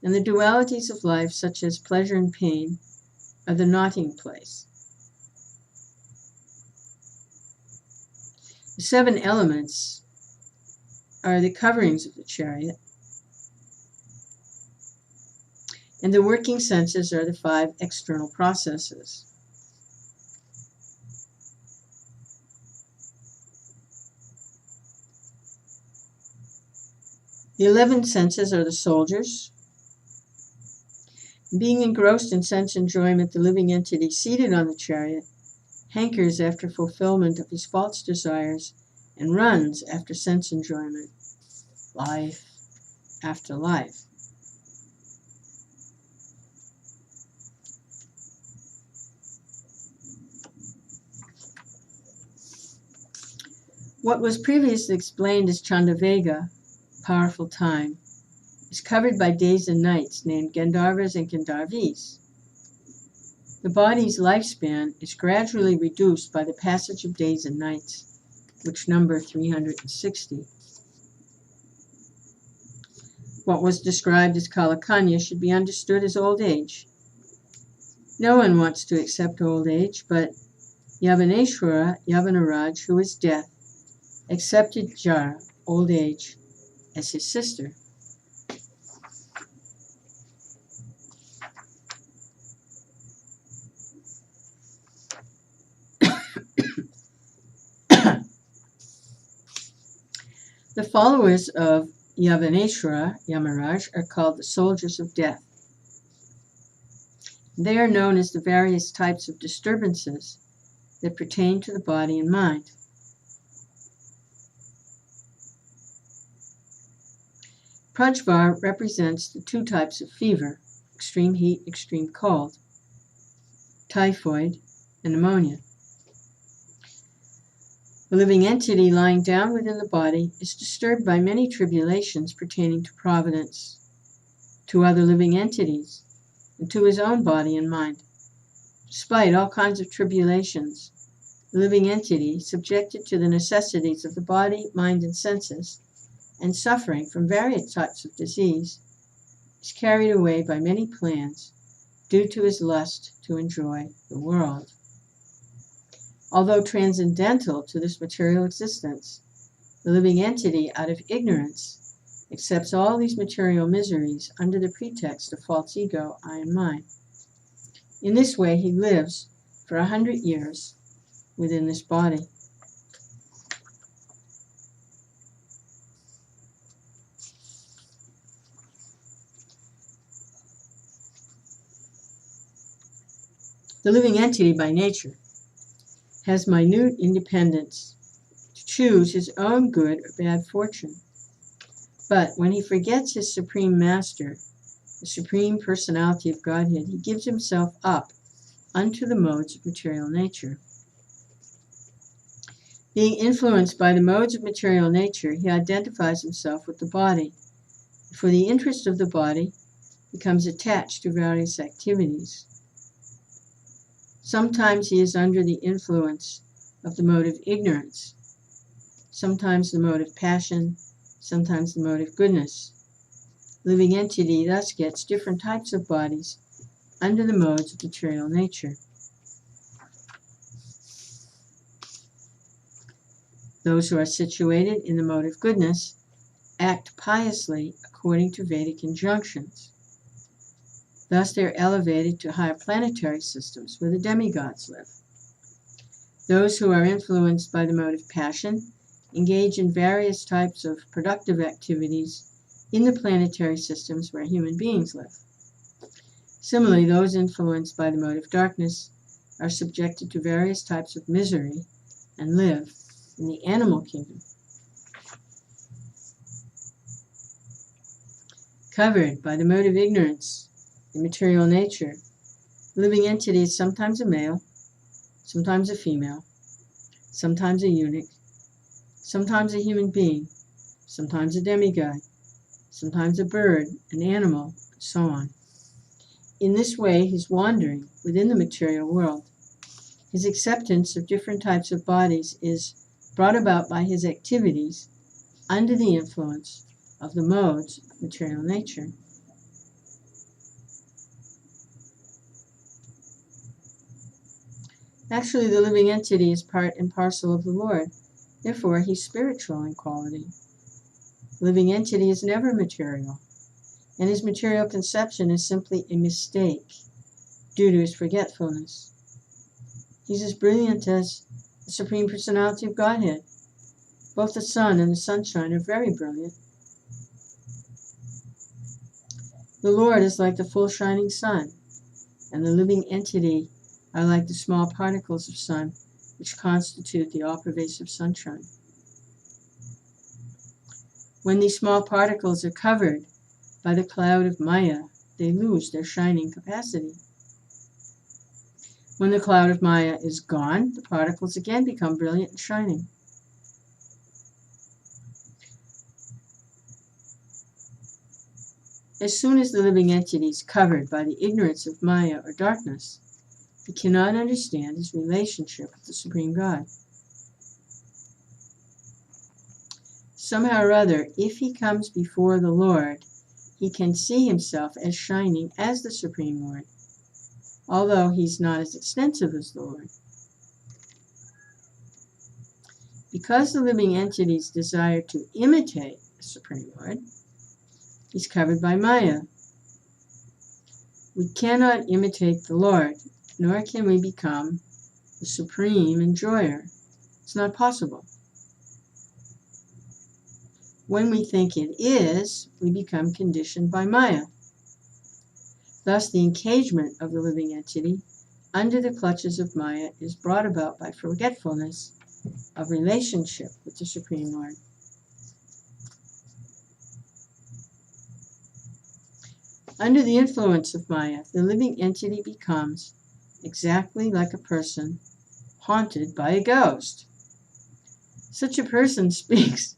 and the dualities of life, such as pleasure and pain, are the knotting place. The 7 elements are the coverings of the chariot, and the working senses are the 5 external processes. The 11 senses are the soldiers. Being engrossed in sense enjoyment, the living entity seated on the chariot hankers after fulfillment of his false desires and runs after sense enjoyment, life after life. What was previously explained as Chandavega, powerful time, is covered by days and nights named Gandharvas and Gandharvis. The body's lifespan is gradually reduced by the passage of days and nights, which number 360. What was described as Kalakanya should be understood as old age. No one wants to accept old age, but Yavaneshwara, Yavanaraj, who is death, accepted Jara, old age, as his sister. The followers of Yavaneshwara, Yamaraj, are called the soldiers of death. They are known as the various types of disturbances that pertain to the body and mind. Prajvar represents the 2 types of fever, extreme heat, extreme cold, typhoid, and pneumonia. The living entity lying down within the body is disturbed by many tribulations pertaining to providence, to other living entities, and to his own body and mind. Despite all kinds of tribulations, the living entity, subjected to the necessities of the body, mind, and senses, and suffering from various types of disease, is carried away by many plans due to his lust to enjoy the world. Although transcendental to this material existence, the living entity, out of ignorance, accepts all these material miseries under the pretext of false ego, I and mine. In this way, he lives for 100 years within this body. The living entity by nature has minute independence to choose his own good or bad fortune. But when he forgets his Supreme Master, the Supreme Personality of Godhead, he gives himself up unto the modes of material nature. Being influenced by the modes of material nature, he identifies himself with the body. For the interest of the body, becomes attached to various activities. Sometimes he is under the influence of the mode of ignorance, sometimes the mode of passion, sometimes the mode of goodness. Living entity thus gets different types of bodies under the modes of material nature. Those who are situated in the mode of goodness act piously according to Vedic injunctions. Thus they are elevated to higher planetary systems where the demigods live. Those who are influenced by the mode of passion engage in various types of productive activities in the planetary systems where human beings live. Similarly, those influenced by the mode of darkness are subjected to various types of misery and live in the animal kingdom. Covered by the mode of ignorance in material nature, the living entity is sometimes a male, sometimes a female, sometimes a eunuch, sometimes a human being, sometimes a demigod, sometimes a bird, an animal, and so on. In this way, his wandering within the material world, his acceptance of different types of bodies is brought about by his activities under the influence of the modes of material nature. Actually, the living entity is part and parcel of the Lord. Therefore, he's spiritual in quality. The living entity is never material, and his material conception is simply a mistake due to his forgetfulness. He's as brilliant as the Supreme Personality of Godhead. Both the sun and the sunshine are very brilliant. The Lord is like the full shining sun, and the living entity are like the small particles of sun, which constitute the all-pervasive sunshine. When these small particles are covered by the cloud of Maya, they lose their shining capacity. When the cloud of Maya is gone, the particles again become brilliant and shining. As soon as the living entity is covered by the ignorance of Maya or darkness, he cannot understand his relationship with the Supreme God. Somehow or other, if he comes before the Lord, he can see himself as shining as the Supreme Lord, although he's not as extensive as the Lord. Because the living entities desire to imitate the Supreme Lord, he's covered by Maya. We cannot imitate the Lord, nor can we become the supreme enjoyer. It's not possible. When we think it is, we become conditioned by Maya. Thus, the engagement of the living entity under the clutches of Maya is brought about by forgetfulness of relationship with the Supreme Lord. Under the influence of Maya, the living entity becomes exactly like a person haunted by a ghost. Such a person speaks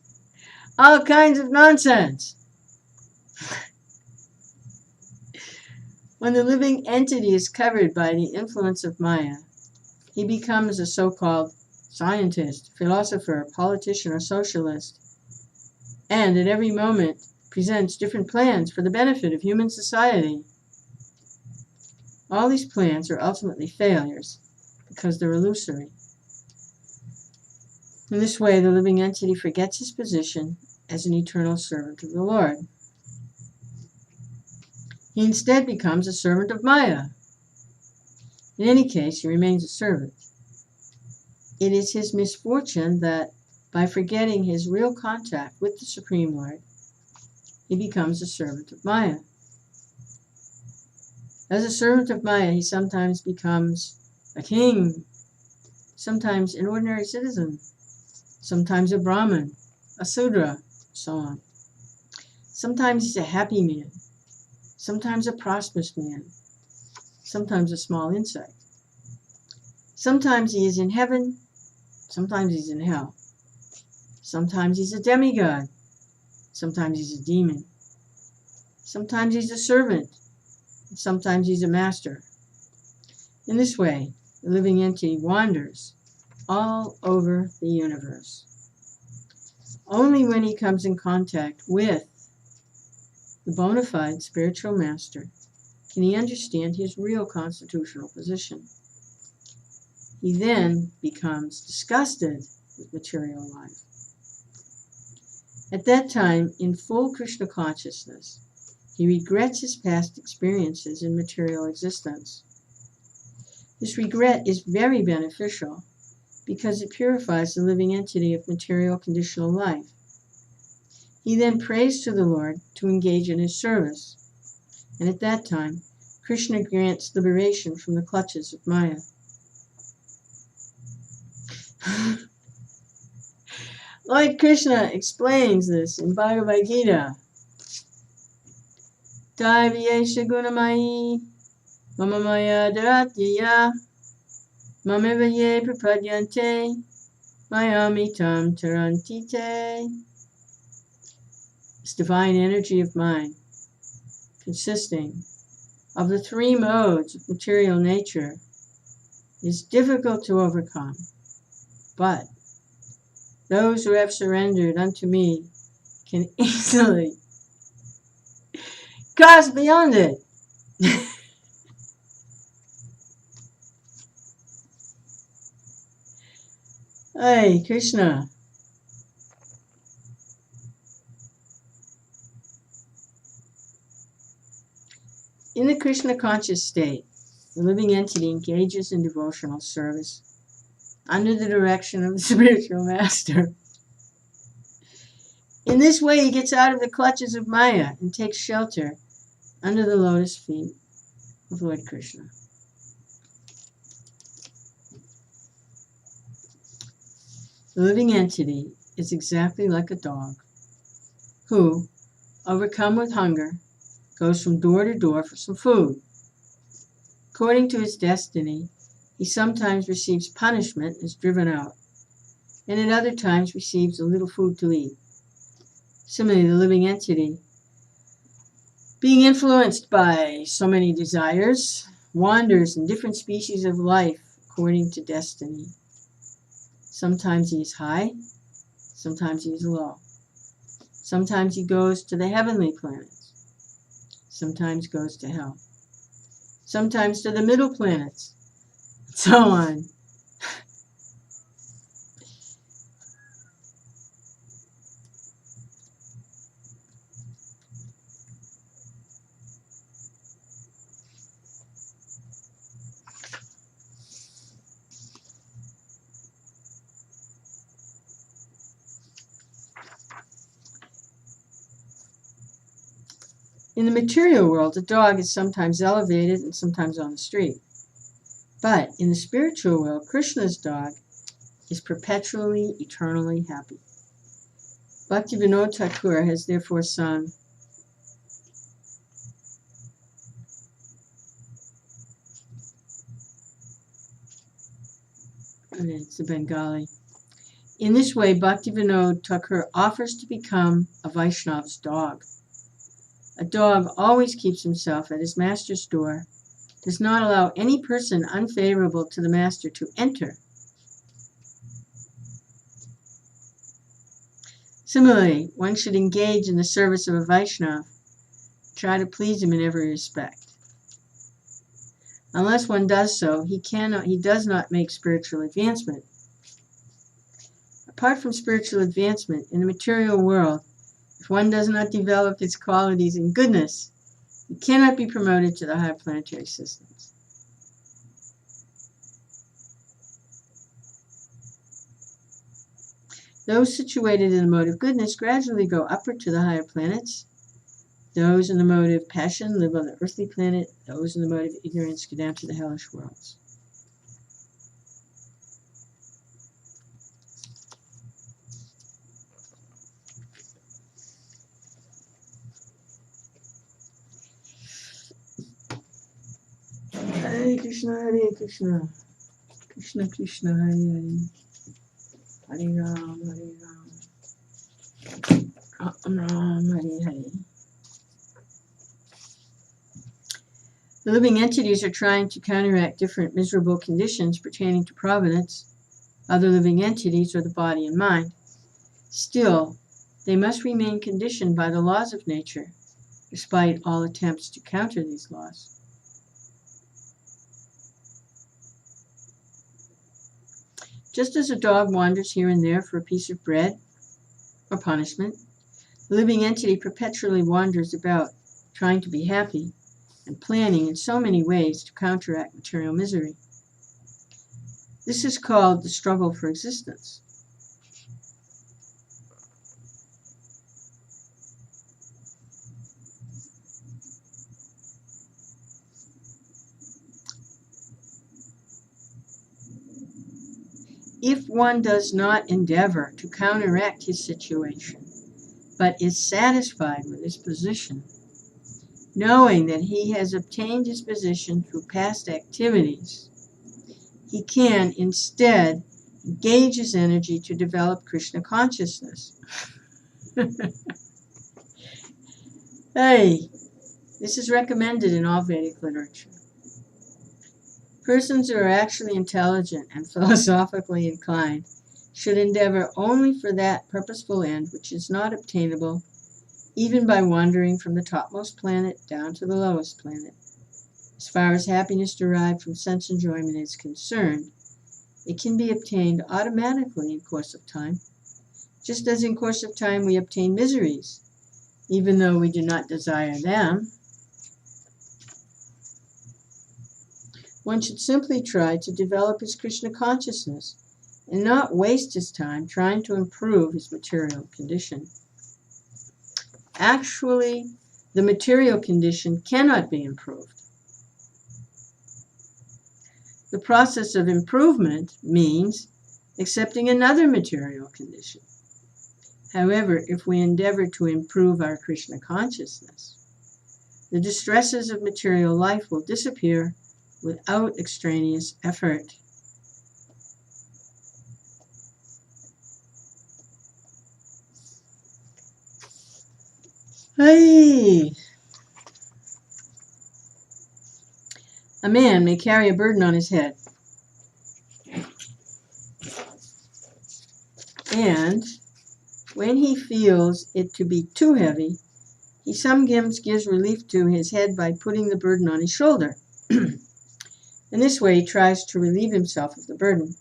all kinds of nonsense. When the living entity is covered by the influence of Maya, he becomes a so-called scientist, philosopher, politician, or socialist, and at every moment presents different plans for the benefit of human society. All these plans are ultimately failures because they're illusory. In this way, the living entity forgets his position as an eternal servant of the Lord. He instead becomes a servant of Maya. In any case, he remains a servant. It is his misfortune that by forgetting his real contact with the Supreme Lord, he becomes a servant of Maya. As a servant of Maya, he sometimes becomes a king, sometimes an ordinary citizen, sometimes a Brahmin, a Sudra, so on. Sometimes he's a happy man, sometimes a prosperous man, sometimes a small insect. Sometimes he is in heaven, sometimes he's in hell. Sometimes he's a demigod, sometimes he's a demon. Sometimes he's a servant, sometimes he's a master. In this way, the living entity wanders all over the universe. Only when he comes in contact with the bona fide spiritual master can he understand his real constitutional position. He then becomes disgusted with material life. At that time, in full Krishna consciousness, he regrets his past experiences in material existence. This regret is very beneficial because it purifies the living entity of material conditional life. He then prays to the Lord to engage in his service, and at that time, Krishna grants liberation from the clutches of Maya. Lord Krishna explains this in Bhagavad Gita. Davyesha gunamai mamamaya dharatyaya mamavaye prapadyante mayamitam tarantite. This divine energy of mind, consisting of the three modes of material nature, is difficult to overcome, but those who have surrendered unto me can easily cross beyond it. Hey, Krishna. In the Krishna conscious state, the living entity engages in devotional service under the direction of the spiritual master. In this way, he gets out of the clutches of Maya and takes shelter under the lotus feet of Lord Krishna. The living entity is exactly like a dog who, overcome with hunger, goes from door to door for some food. According to his destiny, he sometimes receives punishment and is driven out, and at other times receives a little food to eat. Similarly, the living entity, being influenced by so many desires, wanders in different species of life according to destiny. Sometimes he is high, sometimes he is low. Sometimes he goes to the heavenly planets, sometimes goes to hell, sometimes to the middle planets, and so on. In the material world, a dog is sometimes elevated and sometimes on the street. But in the spiritual world, Krishna's dog is perpetually, eternally happy. Bhaktivinoda Thakur has therefore sung, and it's the Bengali. In this way, Bhaktivinoda Thakur offers to become a Vaishnava's dog. A dog always keeps himself at his master's door, does not allow any person unfavorable to the master to enter. Similarly, one should engage in the service of a Vaishnava, try to please him in every respect. Unless one does so, he does not make spiritual advancement. Apart from spiritual advancement in the material world, if one does not develop his qualities in goodness, he cannot be promoted to the higher planetary systems. Those situated in the mode of goodness gradually go upward to the higher planets. Those in the mode of passion live on the earthly planet. Those in the mode of ignorance go down to the hellish worlds. Hare Krishna, Hare Krishna, Krishna Krishna, Hare Hare, Hare Ram, Ram Ram, Hare Hare. The living entities are trying to counteract different miserable conditions pertaining to providence, other living entities, or the body and mind. Still, they must remain conditioned by the laws of nature, despite all attempts to counter these laws. Just as a dog wanders here and there for a piece of bread or punishment, the living entity perpetually wanders about, trying to be happy and planning in so many ways to counteract material misery. This is called the struggle for existence. If one does not endeavor to counteract his situation, but is satisfied with his position, knowing that he has obtained his position through past activities, he can instead engage his energy to develop Krishna consciousness. Hey, this is recommended in all Vedic literature. Persons who are actually intelligent and philosophically inclined should endeavor only for that purposeful end which is not obtainable even by wandering from the topmost planet down to the lowest planet. As far as happiness derived from sense enjoyment is concerned, it can be obtained automatically in course of time, just as in course of time we obtain miseries, even though we do not desire them. One should simply try to develop his Krishna consciousness and not waste his time trying to improve his material condition. Actually, the material condition cannot be improved. The process of improvement means accepting another material condition. However, if we endeavor to improve our Krishna consciousness, the distresses of material life will disappear without extraneous effort. Hey! A man may carry a burden on his head, and when he feels it to be too heavy, he sometimes gives relief to his head by putting the burden on his shoulder. In this way, he tries to relieve himself of the burden.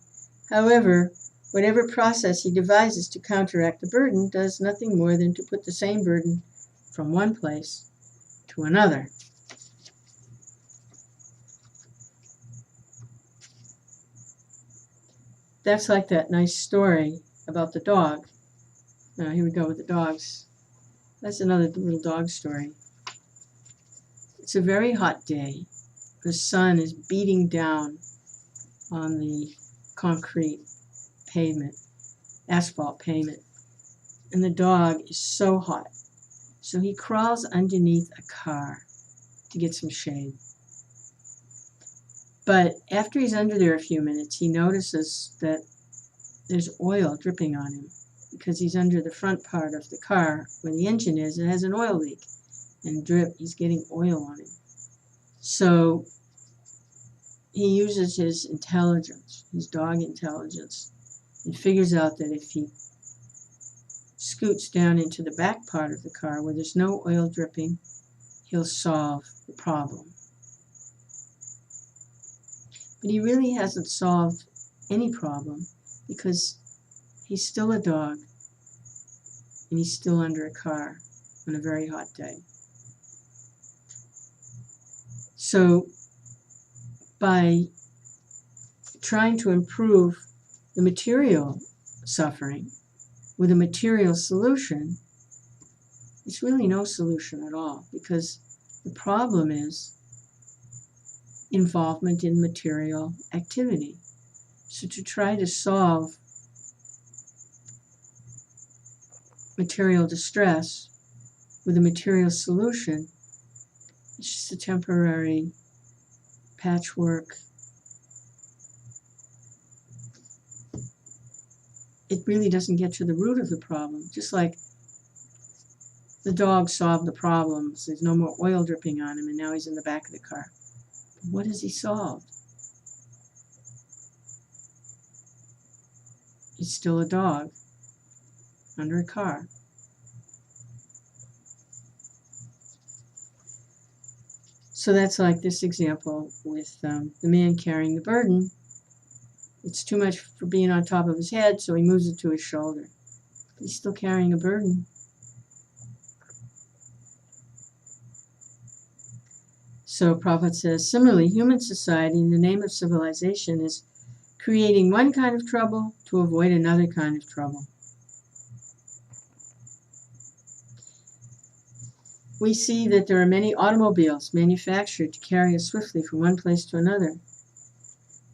However, whatever process he devises to counteract the burden does nothing more than to put the same burden from one place to another. That's like that nice story about the dog. Here we go with the dogs. That's another little dog story. It's a very hot day. The sun is beating down on the concrete pavement, asphalt pavement, and the dog is so hot. So he crawls underneath a car to get some shade. But after he's under there a few minutes, he notices that there's oil dripping on him because he's under the front part of the car where the engine is. It has an oil leak, and he's getting oil on him. So he uses his intelligence, his dog intelligence, and figures out that if he scoots down into the back part of the car where there's no oil dripping, he'll solve the problem. But he really hasn't solved any problem because he's still a dog and he's still under a car on a very hot day. So by trying to improve the material suffering with a material solution, it's really no solution at all, because the problem is involvement in material activity. So to try to solve material distress with a material solution, it's just a temporary patchwork. It really doesn't get to the root of the problem. Just like the dog solved the problem, so there's no more oil dripping on him, and now he's in the back of the car. But what has he solved? He's still a dog under a car. So that's like this example with the man carrying the burden. It's too much for being on top of his head, so he moves it to his shoulder. But he's still carrying a burden. So Prabhupada says, similarly, human society in the name of civilization is creating one kind of trouble to avoid another kind of trouble. We see that there are many automobiles manufactured to carry us swiftly from one place to another.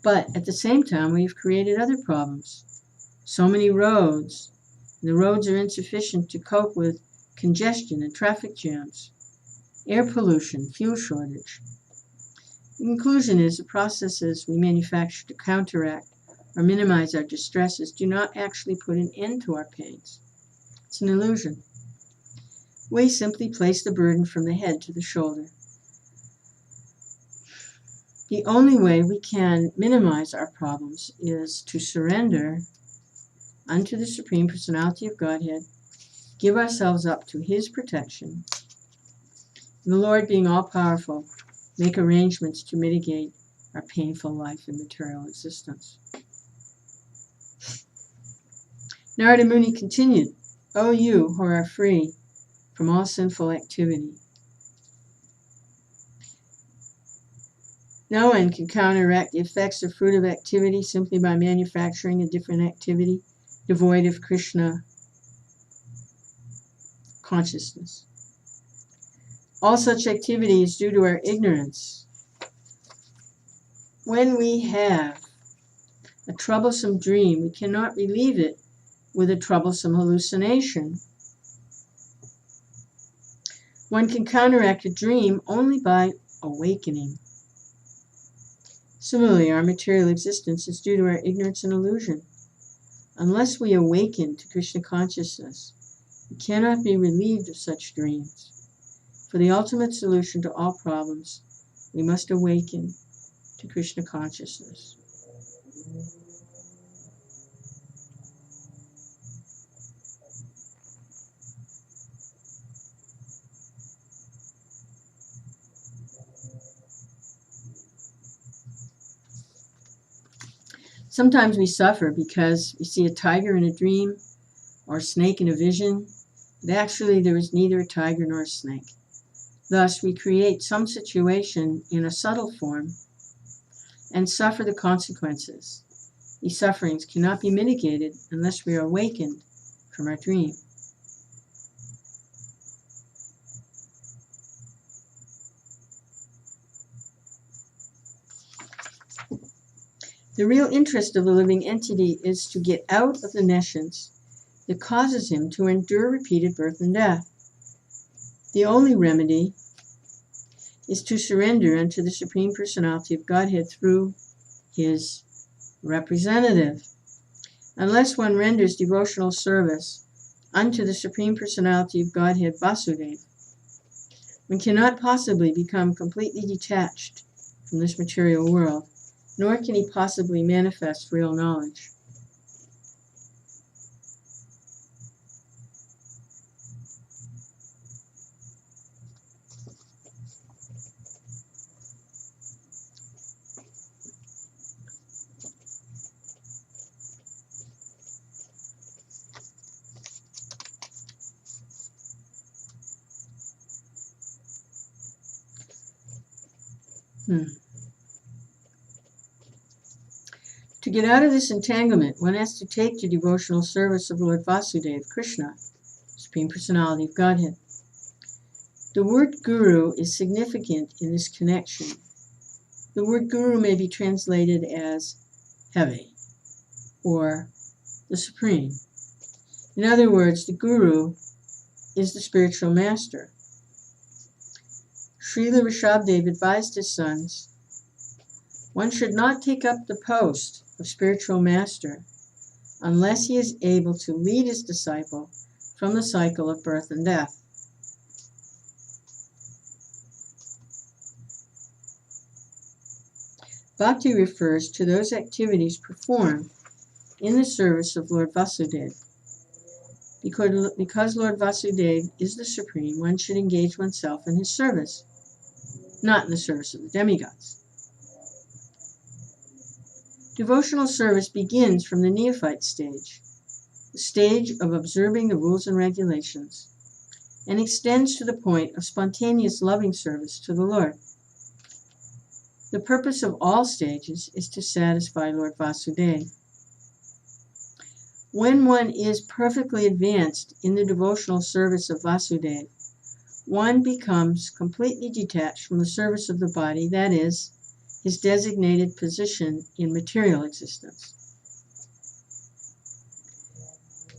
But at the same time, we've created other problems. So many roads. The roads are insufficient to cope with congestion and traffic jams, air pollution, fuel shortage. The conclusion is the processes we manufacture to counteract or minimize our distresses do not actually put an end to our pains. It's an illusion. We simply place the burden from the head to the shoulder. The only way we can minimize our problems is to surrender unto the Supreme Personality of Godhead, give ourselves up to His protection. The Lord, being all-powerful, make arrangements to mitigate our painful life in material existence. Narada Muni continued, O you who are free from all sinful activity, no one can counteract the effects or fruit of activity simply by manufacturing a different activity devoid of Krishna consciousness. All such activity is due to our ignorance. When we have a troublesome dream, we cannot relieve it with a troublesome hallucination. One can counteract a dream only by awakening. Similarly, our material existence is due to our ignorance and illusion. Unless we awaken to Krishna consciousness, we cannot be relieved of such dreams. For the ultimate solution to all problems, we must awaken to Krishna consciousness. Sometimes we suffer because we see a tiger in a dream or a snake in a vision, but actually there is neither a tiger nor a snake. Thus, we create some situation in a subtle form and suffer the consequences. These sufferings cannot be mitigated unless we are awakened from our dream. The real interest of the living entity is to get out of the nescience that causes him to endure repeated birth and death. The only remedy is to surrender unto the Supreme Personality of Godhead through His representative. Unless one renders devotional service unto the Supreme Personality of Godhead, Vyāsadeva, one cannot possibly become completely detached from this material world, nor can he possibly manifest real knowledge. To get out of this entanglement, one has to take to devotional service of Lord Vyāsadeva, Krishna, Supreme Personality of Godhead. The word guru is significant in this connection. The word guru may be translated as heavy or the supreme. In other words, the guru is the spiritual master. Srila Rishabhdev advised his sons, one should not take up the post of spiritual master unless he is able to lead his disciple from the cycle of birth and death. Bhakti refers to those activities performed in the service of Lord Vyāsadeva. Because Lord Vyāsadeva is the Supreme, one should engage oneself in his service, not in the service of the demigods. Devotional service begins from the neophyte stage, the stage of observing the rules and regulations, and extends to the point of spontaneous loving service to the Lord. The purpose of all stages is to satisfy Lord Vyāsadeva. When one is perfectly advanced in the devotional service of Vyāsadeva, one becomes completely detached from the service of the body, that is, his designated position in material existence.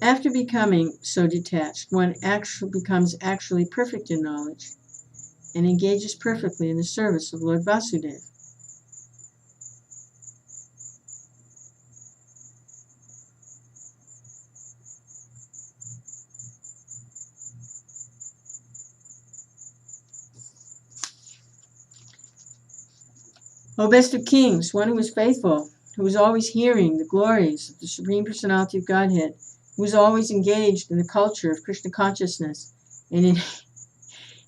After becoming so detached, one becomes actually perfect in knowledge and engages perfectly in the service of Lord Vāsudeva. O best of kings, one who is faithful, who is always hearing the glories of the Supreme Personality of Godhead, who is always engaged in the culture of Krishna consciousness and in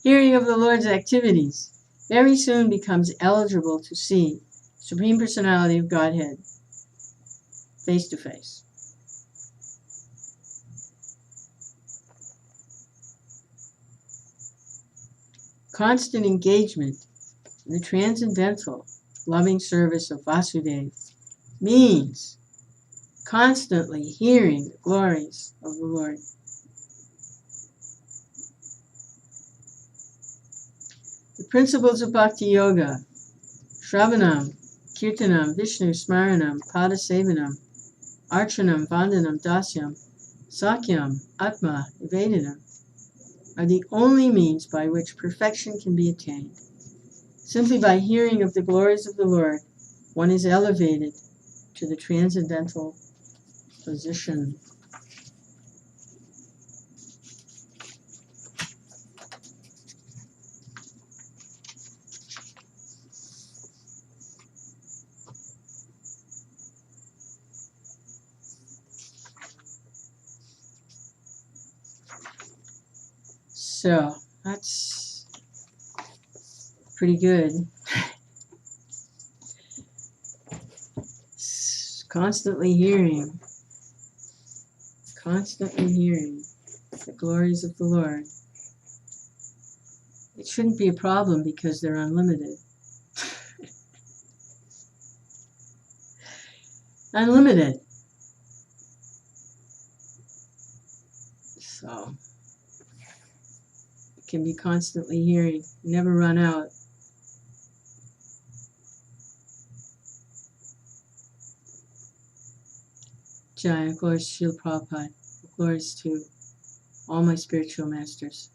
hearing of the Lord's activities, very soon becomes eligible to see Supreme Personality of Godhead face to face. Constant engagement in the transcendental loving service of Vāsudeva means constantly hearing the glories of the Lord. The principles of Bhakti Yoga, Shravanam, Kirtanam, Vishnu Smaranam, Padasevanam, Archanam, Vandanam, Dasyam, Sakyam, Atma, Nivedanam, are the only means by which perfection can be attained. Simply by hearing of the glories of the Lord, one is elevated to the transcendental position. So, that's pretty good. Constantly hearing the glories of the Lord. It shouldn't be a problem because they're unlimited. Unlimited. So, it can be constantly hearing, never run out. Jaya, glories to Srila Prabhupada, glories to all my spiritual masters.